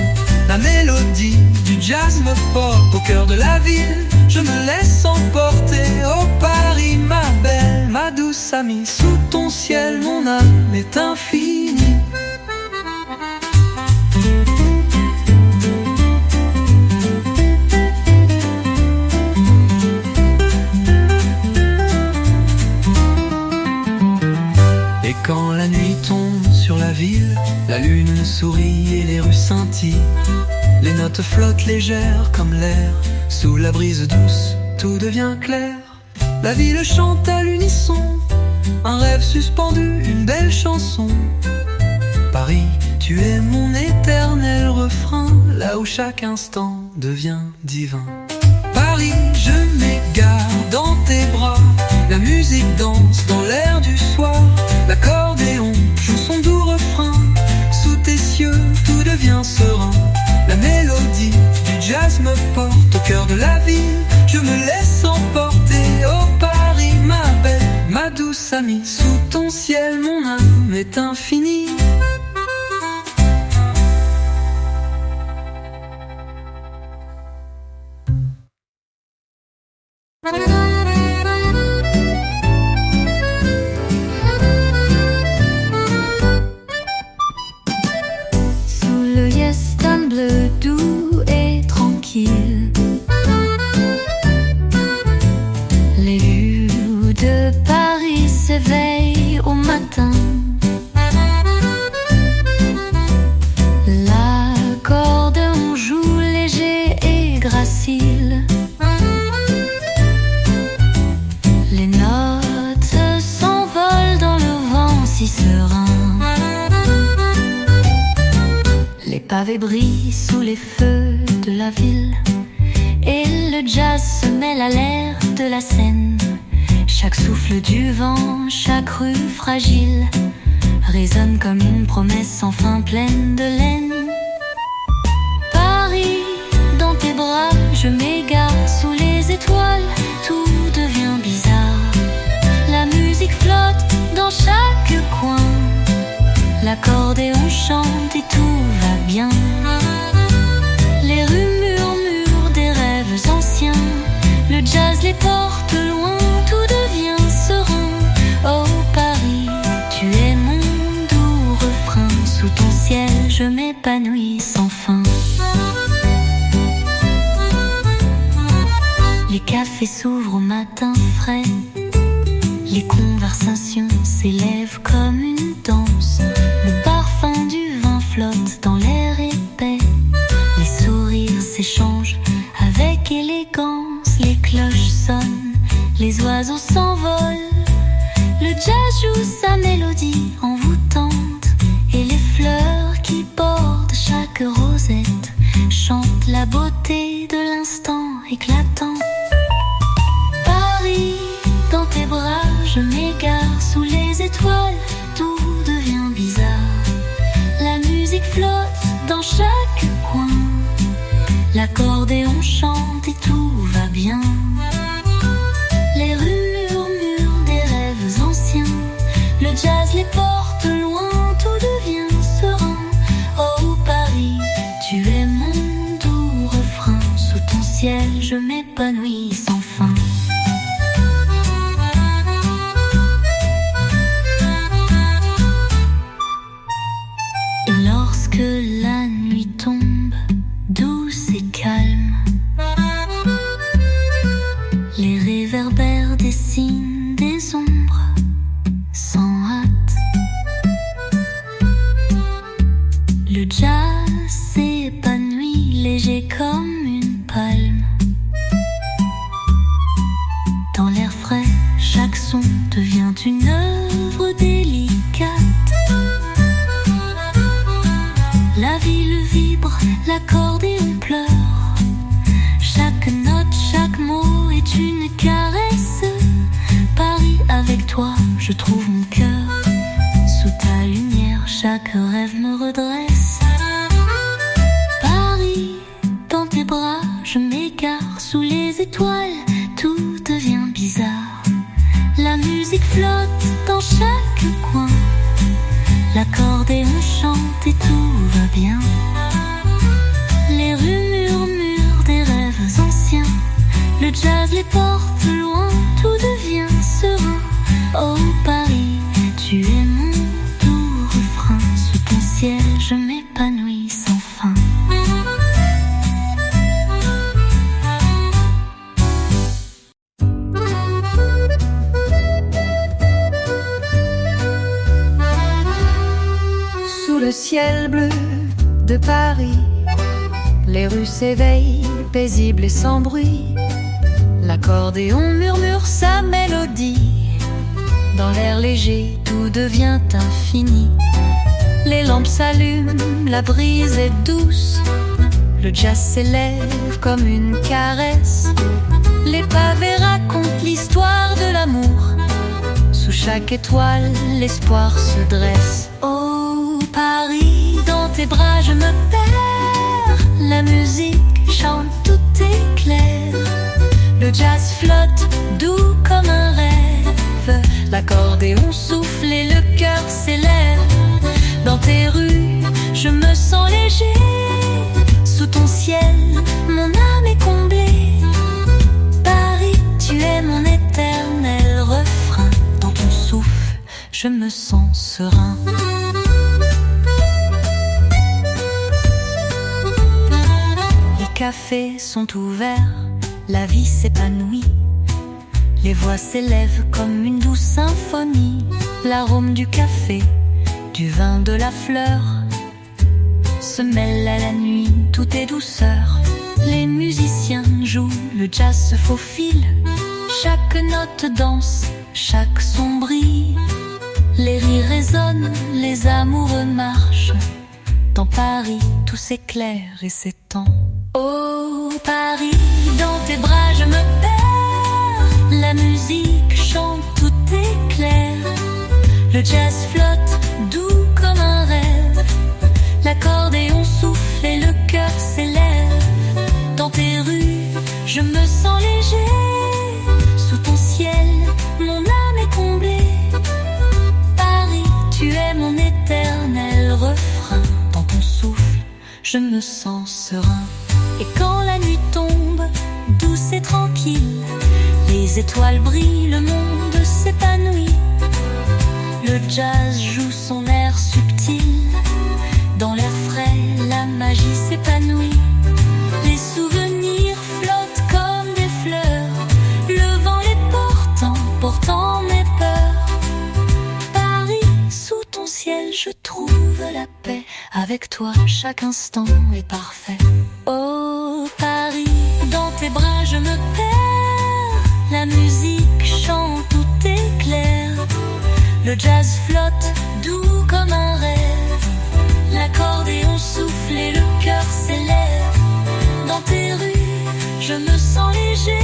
La mélodie du jazz me porte au cœur de la ville, je me laisse emporter. Oh Paris, ma belle, ma douce amie, sous ton ciel mon âme est infinie. Et quand la nuit tombe sur la ville, la lune sourit et les rues scintillent. Les notes flottent légères comme l'air, sous la brise douce, tout devient clair. La ville chante à l'unisson, un rêve suspendu, une belle chanson. Paris, tu es mon éternel refrain, là où chaque instant devient divin. Paris, je m'égare dans tes bras, la musique danse dans l'air du soir. L'accordéon joue son doux refrain, sous tes cieux tout devient serein. La mélodie du jazz me porte au cœur de la ville, je me laisse emporter. Oh Paris, ma belle, ma douce amie, sous ton ciel mon âme est infinie. Sous le Yeston bleu doux et tranquille, les vues de Paris s'éveillent au matin. L'accordéon joue léger et gracile, les notes s'envolent dans le vent si serein. Les pavés brillent sous les feux de la ville, et le jazz se mêle à l'air de la Seine. Chaque souffle du vent, chaque rue fragile résonne comme une promesse sans fin pleine de laine. Paris, dans tes bras, je m'égare sous les étoiles, tout devient bizarre. La musique flotte dans chaque coin, l'accordéon chante et tout va bien. Les rues murmurent des rêves anciens, le jazz les porte loin, tout devient serein. Oh Paris, tu es mon doux refrain, sous ton ciel je m'épanouis sans fin. Les cafés s'ouvrent au matin frais, les conversations s'élèvent comme une danse. Le parfum du vin flotte dans l'air épais, les sourires s'échangent avec élégance. Les cloches sonnent, les oiseaux s'envolent, le jazz joue sa mélodie envoûtante, et les fleurs qui bordent chaque rosette chantent la beauté de l'instant éclatant. Paris, dans tes bras, je m'égare sous les étoiles, tout devient bizarre. La musique flotte dans chaque coin, l'accordéon chante et tout va bien. Les rues murmurent des rêves anciens, le jazz les porte loin, tout devient serein. Oh Paris, tu es mon doux refrain, sous ton ciel je m'épanouis sans fin. Lorsque la nuit tombe, douce et calme, les réverbères dessinent des ombres sans hâte. Le jazz s'épanouit léger comme une palme. Dans l'air frais, chaque son devient une œuvre délicate. La ville vibre, l'accordéon pleure, ciel bleu de Paris, les rues s'éveillent, paisibles et sans bruit. L'accordéon murmure sa mélodie. Dans l'air léger, tout devient infini. Les lampes s'allument, la brise est douce. Le jazz s'élève comme une caresse. Les pavés racontent l'histoire de l'amour. Sous chaque étoile, l'espoir se dresse. Oh Paris, dans tes bras je me perds. La musique chante, tout est clair. Le jazz flotte, doux comme un rêve. L'accordéon souffle et le cœur s'élève. Dans tes rues, je me sens léger. Sous ton ciel, mon âme est comblée. Paris, tu es mon éternel refrain. Dans ton souffle, je me sens serein. Les cafés sont ouverts, la vie s'épanouit. Les voix s'élèvent comme une douce symphonie. L'arôme du café, du vin, de la fleur se mêle à la nuit, tout est douceur. Les musiciens jouent, le jazz se faufile. Chaque note danse, chaque son brille. Les rires résonnent, les amoureux marchent. Dans Paris, tout s'éclaire et s'étend. Oh Paris, dans tes bras je me perds. La musique chante, tout est clair. Le jazz flotte, doux comme un rêve. L'accordéon souffle et le cœur s'élève. Dans tes rues, je me sens léger. Sous ton ciel, mon âme est comblée. Paris, tu es mon éternel refrain. Dans ton souffle, je me sens serein. Et quand la nuit tombe, douce et tranquille, les étoiles brillent, le monde s'épanouit. Le jazz joue son air subtil. Dans l'air frais, la magie s'épanouit. Les souvenirs flottent comme des fleurs. Le vent les portant mes peurs. Paris, sous ton ciel, je trouve la paix. Avec toi, chaque instant est parfait. Oh Paris, dans tes bras je me perds. La musique chante, tout est clair. Le jazz flotte, doux comme un rêve. L'accordéon souffle et le cœur s'élève. Dans tes rues, je me sens léger.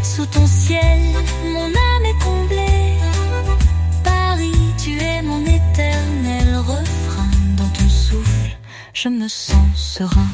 Sous ton ciel, mon âme est comblée. Paris, tu es mon éternel refrain. Dans ton souffle, je me sens serein.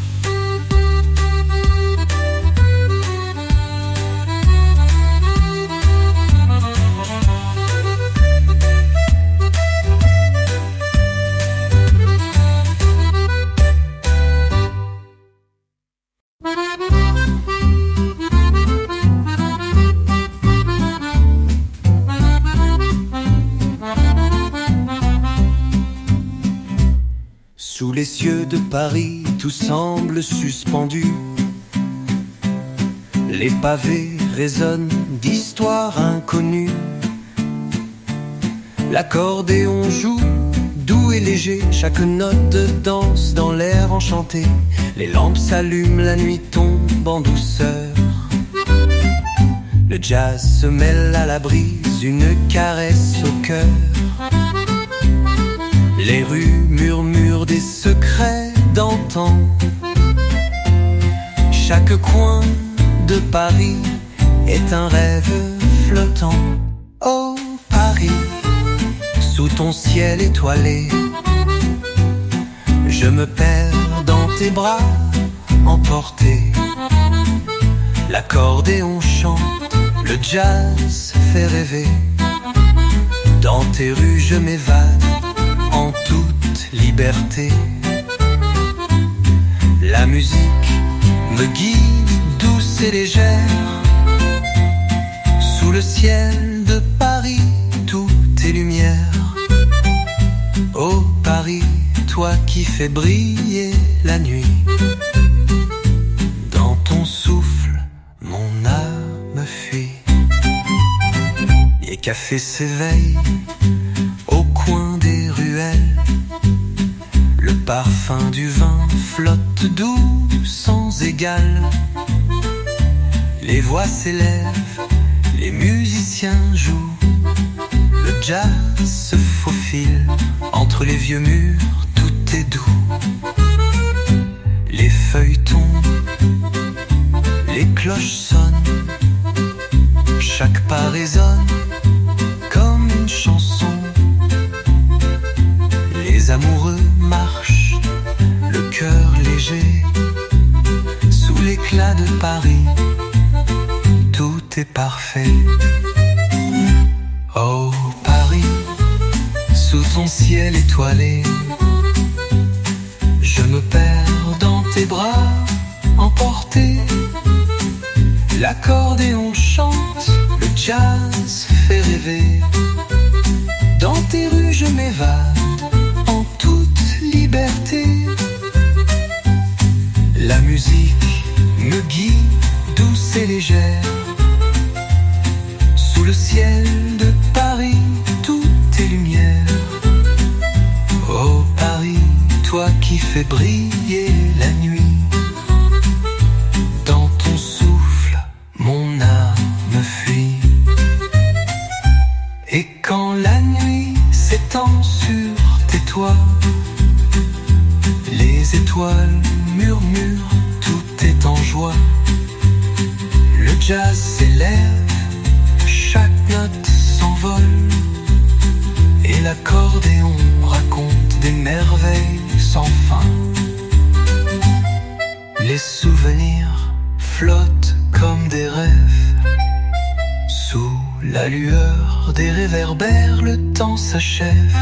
Sous les cieux de Paris, tout semble suspendu. Les pavés résonnent d'histoires inconnues. L'accordéon joue, doux et léger. Chaque note danse dans l'air enchanté. Les lampes s'allument, la nuit tombe en douceur. Le jazz se mêle à la brise, une caresse au cœur. Les rues murmurent des secrets d'antan. Chaque coin de Paris est un rêve flottant. Oh Paris, sous ton ciel étoilé, je me perds dans tes bras emporté. L'accordéon chante, le jazz fait rêver. Dans tes rues je m'évade en toute liberté. La musique me guide douce et légère. Sous le ciel de Paris, tout est lumière. Oh Paris, toi qui fais briller la nuit. Dans ton souffle, mon âme fuit. Les cafés s'éveillent au coin des ruelles. parfum du vin flotte doux sans égal. Les voix s'élèvent, les musiciens jouent. Le jazz se faufile entre les vieux murs, tout est doux. Les feuilles tombent, les cloches sonnent, chaque pas résonne comme une chanson. Les amoureux marchent, le cœur léger, sous l'éclat de Paris, tout est parfait. Oh Paris, sous ton ciel étoilé, je me perds dans tes bras, emporté. L'accordéon chante, le jazz fait rêver. Dans tes rues je m'évade en toute liberté. La musique me guide, douce et légère. Sous le ciel de Paris, tout est lumière. Oh Paris, toi qui fais briller la nuit, dans ton souffle, mon âme fuit. Et quand la nuit s'étend sur tes toits, les étoiles murmurent, tout est en joie. Le jazz s'élève, chaque note s'envole, et l'accordéon raconte des merveilles sans fin. Les souvenirs flottent comme des rêves. Sous la lueur des réverbères, le temps s'achève.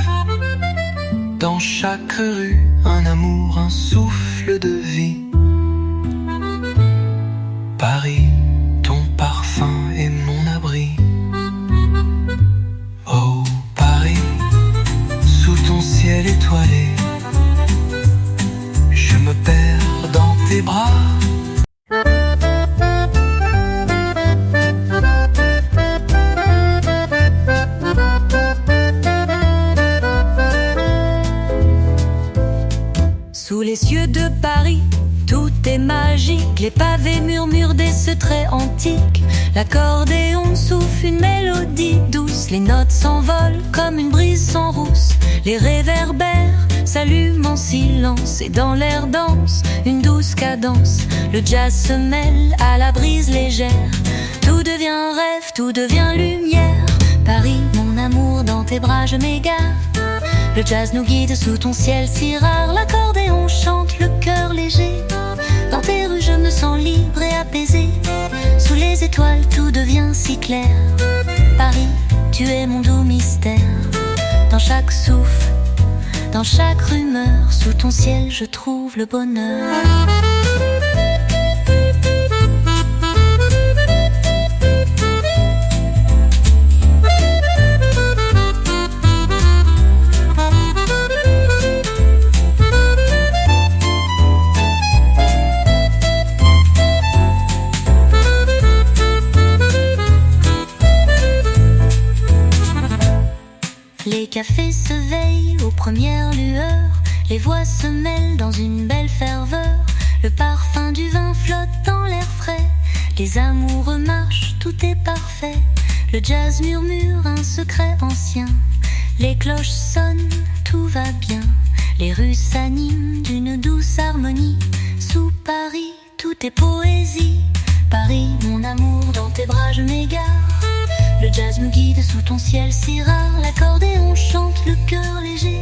Dans chaque rue, un amour, un souffle de vie. Paris, ton parfum est mon abri. Oh Paris, sous ton ciel étoilé, je me perds dans tes bras. Sous les cieux de Paris, tout est magique. Les pavés murmurent des secrets antiques. L'accordéon souffle une mélodie douce. Les notes s'envolent comme une brise sans rousse. Les réverbères s'allument en silence. Et dans l'air danse une douce cadence. Le jazz se mêle à la brise légère. Tout devient rêve, tout devient lumière. Paris, mon amour, dans tes bras je m'égare. Le jazz nous guide sous ton ciel si rare. L'accordéon chante, le cœur léger. Dans tes rues je me sens libre et apaisé. Sous les étoiles tout devient si clair. Paris, tu es mon doux mystère. Dans chaque souffle, dans chaque rumeur, sous ton ciel je trouve le bonheur. Les cafés se veillent aux premières lueurs. Les voix se mêlent dans une belle ferveur. Le parfum du vin flotte dans l'air frais. Les amoureux marchent, tout est parfait. Le jazz murmure un secret ancien. Les cloches sonnent, tout va bien. Les rues s'animent d'une douce harmonie. Sous Paris, tout est poésie. Paris, mon amour, dans tes bras je m'égare. Le jazz me guide sous ton ciel si rare. L'accordéon chante, le cœur léger.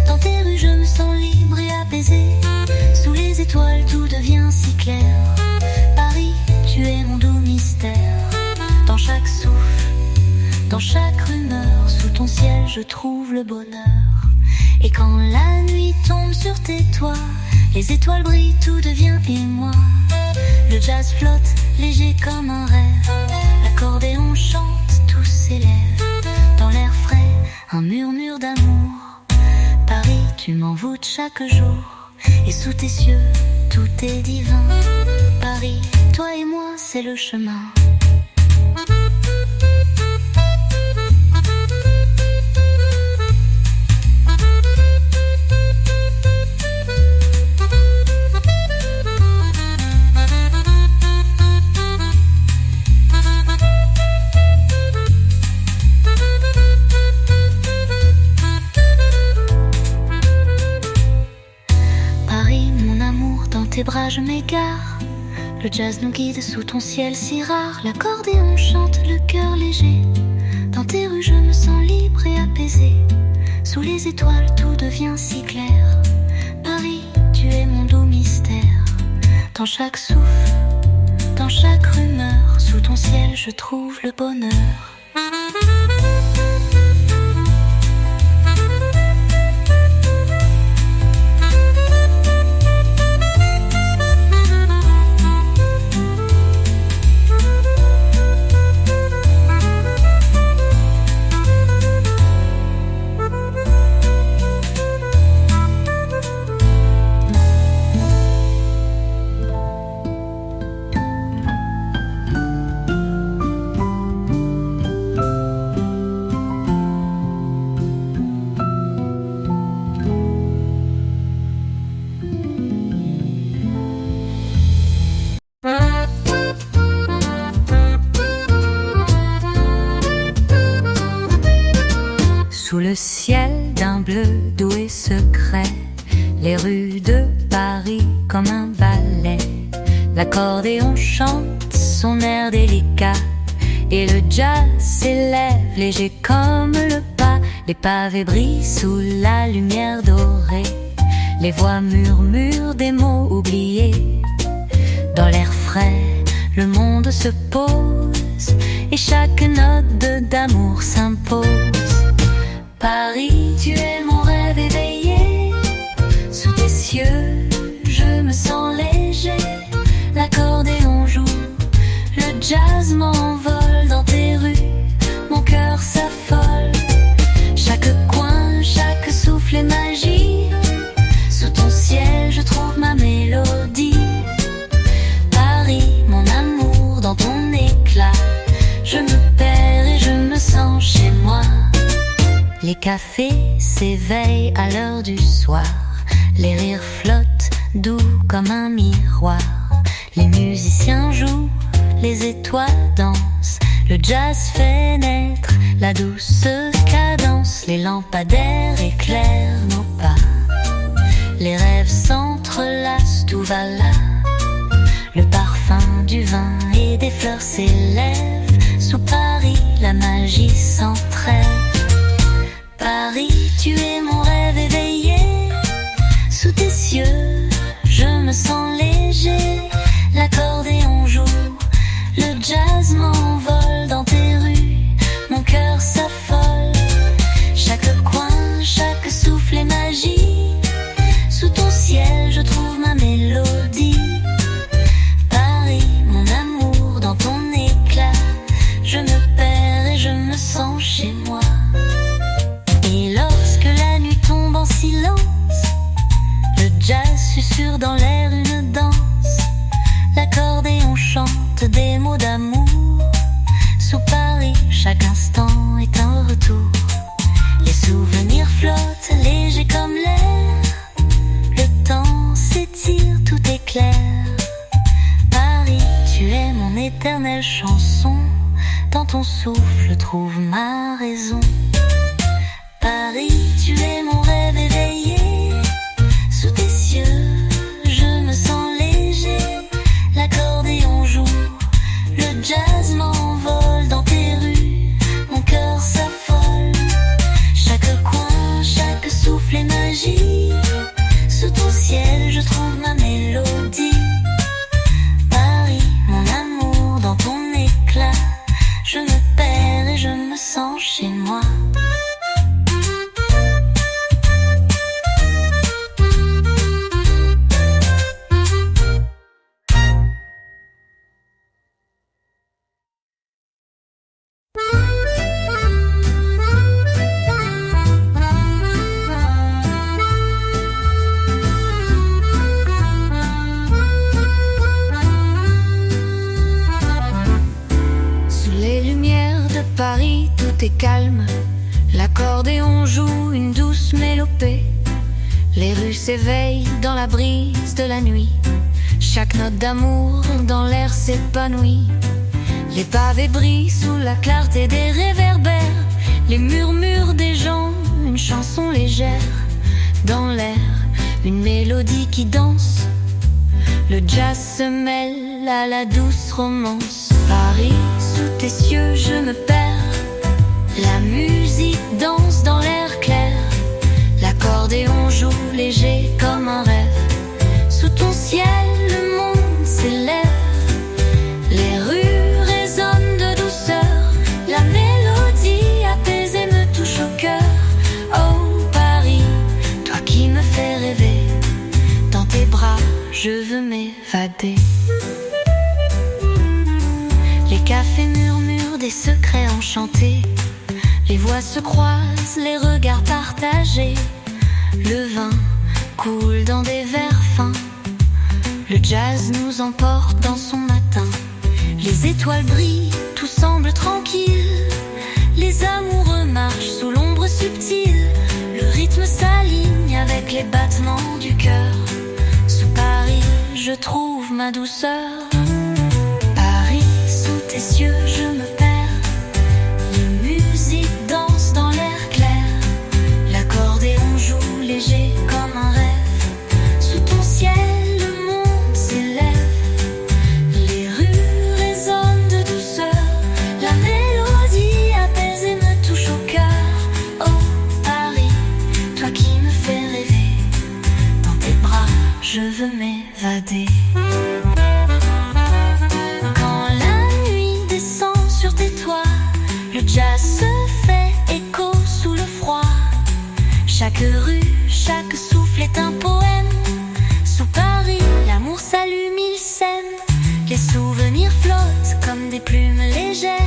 Dans tes rues je me sens libre et apaisé. Sous les étoiles tout devient si clair. Paris, tu es mon doux mystère. Dans chaque souffle, dans chaque rumeur, sous ton ciel je trouve le bonheur. Et quand la nuit tombe sur tes toits, les étoiles brillent, tout devient émoi. Le jazz flotte, léger comme un rêve. L'accordéon chante, tout s'élève. Dans l'air frais, un murmure d'amour. Paris, tu m'envoûtes chaque jour. Et sous tes cieux, tout est divin. Paris, toi et moi, c'est le chemin. je m'égare. Le jazz nous guide sous ton ciel si rare. L'accordéon chante le cœur léger. Dans tes rues je me sens libre et apaisé. Sous les étoiles tout devient si clair. Paris, tu es mon doux mystère. Dans chaque souffle, dans chaque rumeur, sous ton ciel je trouve le bonheur. Sous le ciel d'un bleu doux et secret, les rues de Paris comme un ballet. L'accordéon chante son air délicat et le jazz s'élève léger comme le pas. Les pavés brillent sous la lumière dorée. Les voix murmurent des mots oubliés. Dans l'air frais, le monde se pose et chaque note d'amour s'impose. Paris, tu es mon rêve éveillé. Sous tes cieux, je me sens léger. L'accordéon joue, le jazz m'envole. Dans tes rues, mon cœur s'affole. Chaque coin, chaque souffle est magie. Sous ton ciel, je trouve ma mélodie. Paris, mon amour, dans ton éclat, je me perds et je me sens chez moi. Les cafés s'éveillent à l'heure du soir. Les rires flottent doux comme un miroir. Les musiciens jouent, les étoiles dansent. Le jazz fait naître la douce cadence. Les lampadaires éclairent nos pas. Les rêves s'entrelacent, tout va là. Le parfum du vin et des fleurs s'élève. Sous Paris, la magie s'entraîne. Paris, tu es mon rêve éveillé. Sous tes cieux, je me sens léger. L'accordéon joue, le jazz m'envole. Dans tes rues, mon cœur s'affole. Chaque coin, chaque souffle est magie. Sous ton ciel, je trouve ma mélodie. Paris, mon amour, dans ton éclat, je me perds et je me sens chez moi. Et lorsque la nuit tombe en silence, le jazz susurre dans l'air une danse. L'accordéon chante des mots d'amour. Sous Paris, chaque instant est un retour. Les souvenirs flottent légers comme l'air. Le temps s'étire, tout est clair. Paris, tu es mon éternelle chanson. Dans ton souffle, trouve ma raison. Paris, tu es mon rêve éveillé. Sous tes cieux, je me sens léger. L'accordéon joue, le jazz m'envole. Dans tes rues, mon cœur s'affole. Chaque coin, chaque souffle est magie. Sous ton ciel, je trouve ma mélodie. Paris, mon amour, dans ton éclat, je me perds et je me sens chez moi. Paris, tout est calme. L'accordéon joue une douce mélopée. Les rues s'éveillent dans la brise de la nuit. Chaque note d'amour dans l'air s'épanouit. Les pavés brillent sous la clarté des réverbères. Les murmures des gens, une chanson légère. Dans l'air, une mélodie qui danse. Le jazz se mêle à la douce romance. Paris, sous tes cieux, je me perds. La musique danse dans l'air clair. L'accordéon joue léger comme un rêve. Sous ton ciel, le monde s'élève. Les rues résonnent de douceur. La mélodie apaisée me touche au cœur. Oh Paris, toi qui me fais rêver. Dans tes bras, je veux m'évader. Les cafés murmurent des secrets enchantés. Les voix se croisent, les regards partagés. Le vin coule dans des verres fins. Le jazz nous emporte dans son matin. Les étoiles brillent, tout semble tranquille. Les amoureux marchent sous l'ombre subtile. Le rythme s'aligne avec les battements du cœur. Sous Paris, je trouve ma douceur. Paris, sous tes cieux, je me perds. Les musiques dansent dans l'air clair. L'accordéon joue léger comme un rêve. Sous ton ciel, le monde s'élève. Les rues résonnent de douceur. La mélodie apaisée me touche au cœur. Oh Paris, toi qui me fais rêver. Dans tes bras, je veux m'évader. Quand la nuit descend sur tes toits, le jazz se fait écho sous le froid. Chaque rue, chaque souffle est un poème. Sous Paris, l'amour s'allume, il sème. Les souvenirs flottent comme des plumes légères.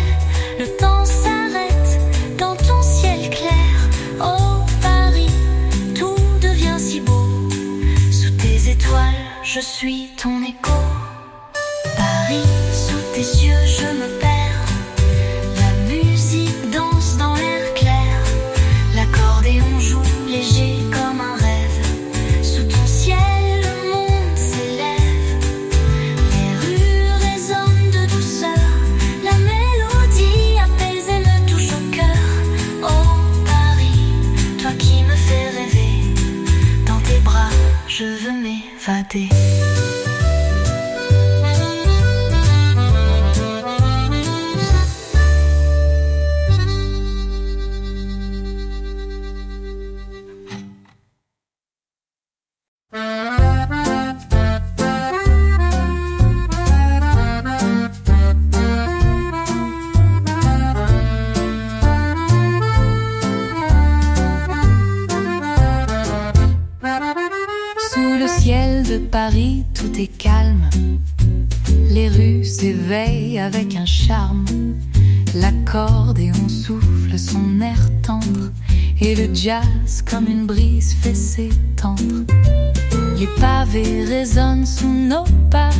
Le temps s'arrête dans ton ciel clair. Oh Paris, tout devient si beau. Sous tes étoiles, je suis ton écho. Paris, sous tes yeux, je me perds. La musique danse dans l'air clair. L'accordéon joue léger comme un rêve. Sous ton ciel, le monde s'élève. Les rues résonnent de douceur. La mélodie apaisée me touche au cœur. Oh Paris, toi qui me fais rêver. Dans tes bras, je veux m'évader. Sous le ciel de Paris, tout est calme. Les rues s'éveillent avec un charme. L'accordéon souffle son air tendre. Et le jazz comme une brise fait s'étendre. Les pavés résonnent sous nos pas.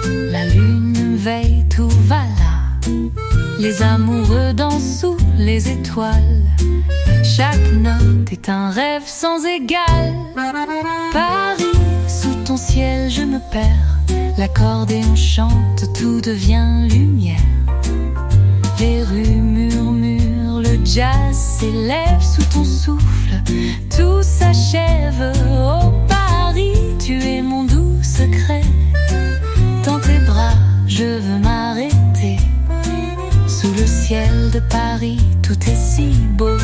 La lune veille, tout va là. Les amoureux dansent sous les étoiles. Chaque note est un rêve sans égal. Paris, sous ton ciel je me perds. L'accordéon chante, tout devient lumière. Les rues murmurent, le jazz s'élève sous ton souffle. Tout s'achève. Oh Paris, tu es mon doux secret. Dans tes bras, je veux m'arrêter. Sous le ciel de Paris, tout est si beau.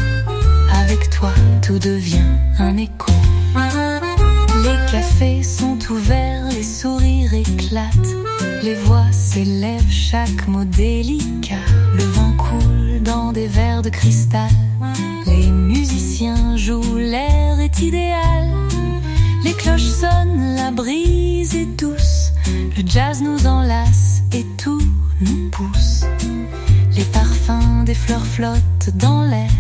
Avec toi, tout devient un écho. Les cafés sont ouverts, les sourires éclatent. Les voix s'élèvent, chaque mot délicat. Le vin coule dans des verres de cristal. Les musiciens jouent, l'air est idéal. Les cloches sonnent, la brise est douce. Le jazz nous enlace et tout nous pousse. Les parfums des fleurs flottent dans l'air.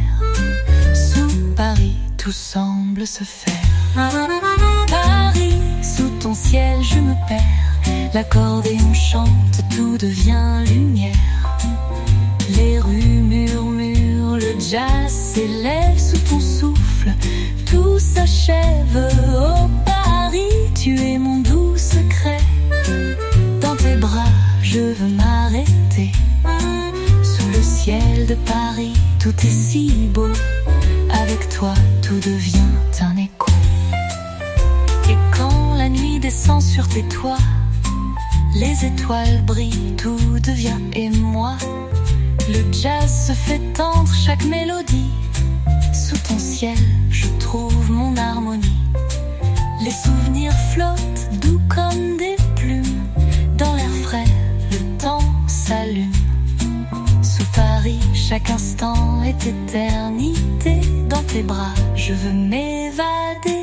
Sous Paris, tout semble se faire. Paris, sous ton ciel, je me perds. L'accordéon chante, tout devient lumière. Les rues murmurent, le jazz s'élève sous ton souffle. Tout s'achève. Oh Paris, tu es mon doux secret. Dans tes bras, je veux m'arrêter. Sous le ciel de Paris, tout est si beau. Avec toi, tout devient un écho. Et quand la nuit descend sur tes toits, Les étoiles brillent, tout devient émoi. Le jazz se fait tendre chaque mélodie. Sous ton ciel, je trouve mon harmonie. Les souvenirs flottent doux comme des plumes. Dans l'air frais, le temps s'allume. Sous Paris, chaque instant est éternité. Dans tes bras, je veux m'évader.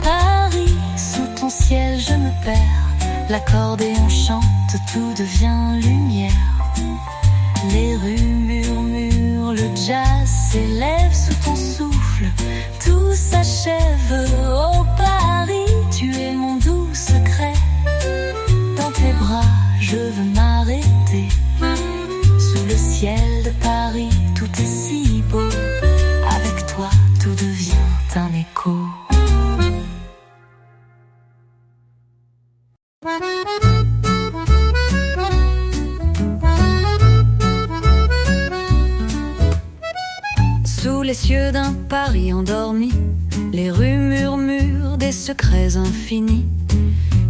Paris, sous ton ciel, je me perds. L'accordéon chante, tout devient lumière. Les rues murmurent, le jazz s'élève sous ton souffle. Tout s'achève. Oh Paris, tu es mon doux secret. Dans tes bras, je veux m'arrêter. Sous le ciel de Paris, tout est si beau. Avec toi, tout devient un écho. Sous les cieux d'un Paris endormi, les rues murmurent des secrets infinis.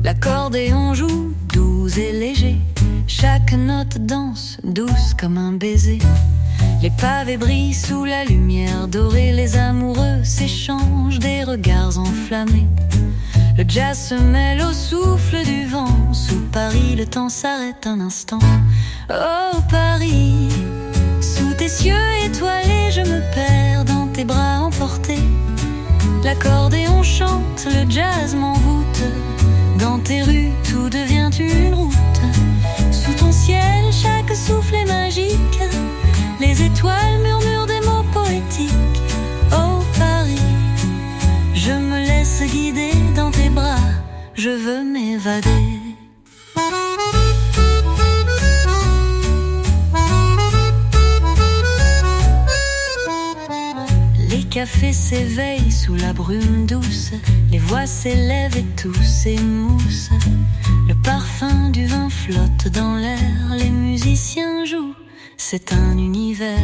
L'accordéon joue doux et léger, chaque note danse douce comme un baiser. Les pavés brillent sous la lumière dorée, les amoureux s'échangent des regards enflammés. Le jazz se mêle au souffle du vent. Sous Paris, le temps s'arrête un instant. Oh Paris, sous tes cieux étoilés, je me perds dans tes bras emportés. L'accordéon chante, le jazz m'envoûte. Dans tes rues, tout devient une route. Sous ton ciel, chaque souffle est magique. Les étoiles murmurent des mots poétiques. Oh Paris, je me laisse guider dans tes bras. Je veux m'évader. Les cafés s'éveillent sous la brume douce. Les voix s'élèvent et tout s'émousse. Le parfum du vin flotte dans l'air. Les musiciens jouent, c'est un univers.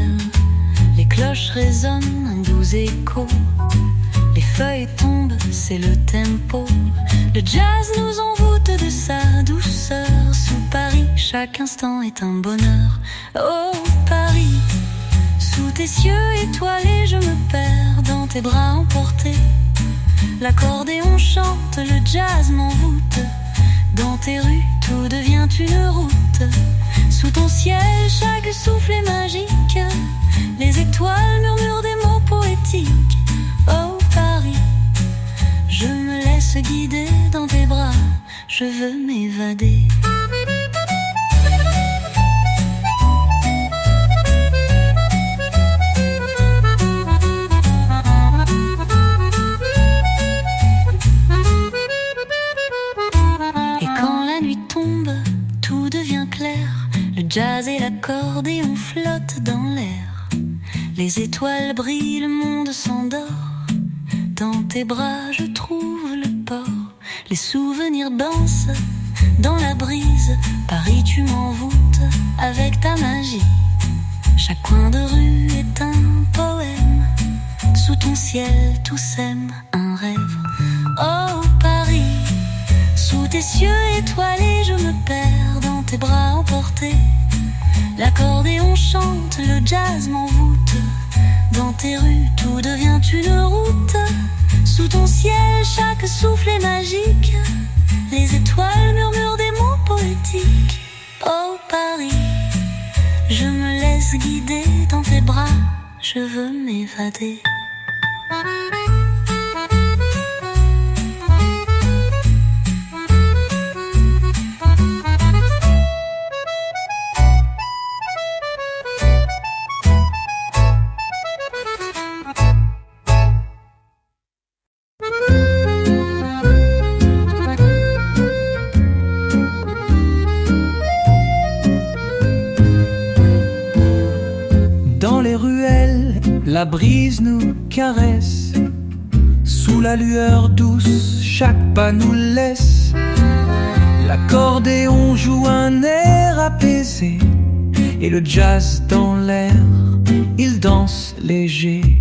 Les cloches résonnent, un doux écho. Les feuilles tombent, c'est le tempo. Le jazz nous envoûte de sa douceur. Sous Paris, chaque instant est un bonheur. Oh Paris, sous tes cieux étoilés, je me perds dans tes bras emportés. L'accordéon chante, le jazz m'envoûte. Dans tes rues, tout devient une route. Sous ton ciel, chaque souffle est magique. Les étoiles murmurent des mots poétiques. Oh Paris, je me laisse guider dans tes bras. Je veux m'évader. Jazz et l'accordéon flottent dans l'air. Les étoiles brillent, le monde s'endort. Dans tes bras je trouve le port. Les souvenirs dansent dans la brise. Paris tu m'envoûtes avec ta magie. Chaque coin de rue est un poème. Sous ton ciel tout sème un rêve. Oh Paris, sous tes cieux étoilés je me perds dans tes bras emportés. L'accordéon chante, le jazz m'envoûte. Dans tes rues, tout devient une route. Sous ton ciel, chaque souffle est magique. Les étoiles murmurent des mots poétiques. Oh Paris, je me laisse guider dans tes bras. Je veux m'évader. La brise nous caresse. Sous la lueur douce, chaque pas nous laisse. L'accordéon joue un air apaisé. Et le jazz dans l'air, il danse léger.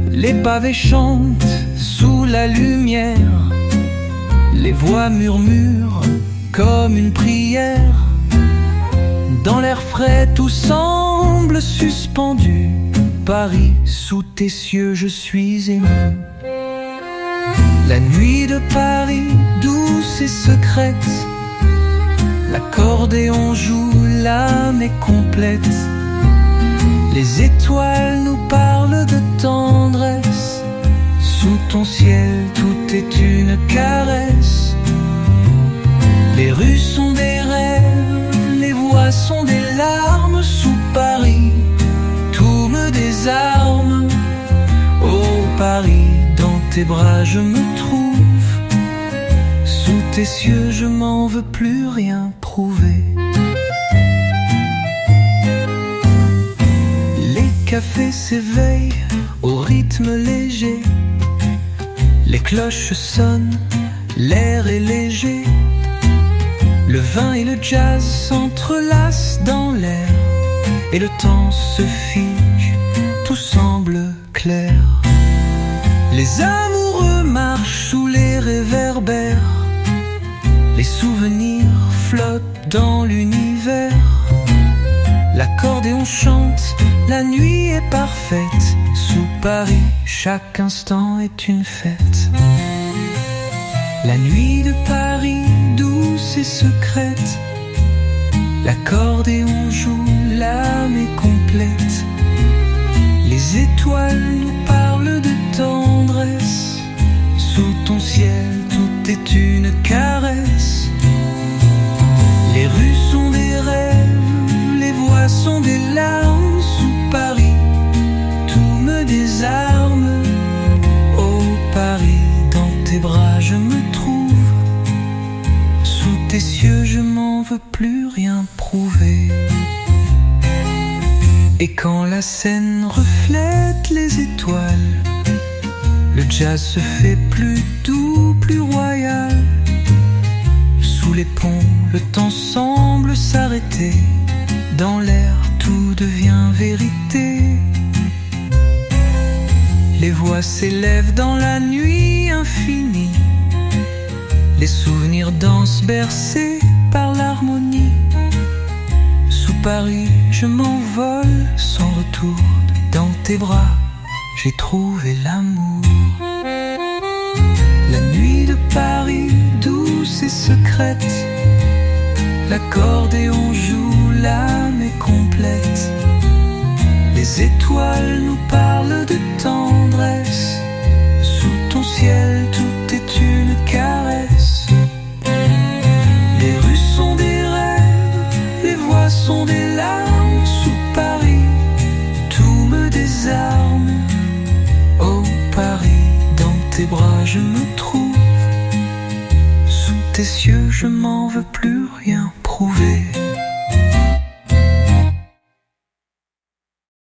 Les pavés chantent sous la lumière. Les voix murmurent comme une prière. Dans l'air frais tout semble suspendu. Paris, sous tes cieux je suis ému. La nuit de Paris, douce et secrète, l'accordéon joue, l'âme est complète. Les étoiles nous parlent de tendresse. Sous ton ciel, tout est une caresse. Les rues sont des rêves, les voix sont des larmes. Sous Paris, tout me désarme. Oh Paris, dans tes bras je me trouve. Sous tes cieux je m'en veux plus rien prouver. Les cafés s'éveillent au rythme léger. Les cloches sonnent, l'air est léger. Le vin et le jazz s'entrelacent dans l'air. Et le temps se fige, tout semble clair. Les amoureux marchent sous les réverbères. Les souvenirs flottent dans l'univers. L'accordéon chante, la nuit est parfaite. Sous Paris, chaque instant est une fête. La nuit de Paris, douce et secrète, l'accordéon joue, l'âme est complète. Les étoiles nous parlent de tendresse. Sous ton ciel, tout est une caresse. Les rues sont des rêves, les voix sont des larmes. Sous Paris, tout me désarme. Oh Paris, dans tes bras je me trouve. Sous tes cieux je m'en veux plus rien prouver. Et quand la scène reflète les étoiles, le jazz se fait plus doux, plus royal. Sous les ponts, le temps semble s'arrêter. Dans l'air, tout devient vérité. Les voix s'élèvent dans la nuit infinie. Les souvenirs dansent bercés par l'harmonie. Sous Paris, je m'envole sans retour. Dans tes bras, j'ai trouvé l'amour. La nuit de Paris, douce et secrète, l'accordéon joue, l'âme est complète. Les étoiles nous parlent de tendresse. Sous ton ciel, tout est une caresse. Les rues sont des rêves, les voix sont des larmes. Sous Paris, tout me désarme. Oh Paris, dans tes bras je me trouve. Sous tes cieux je m'en veux plus rien prouver.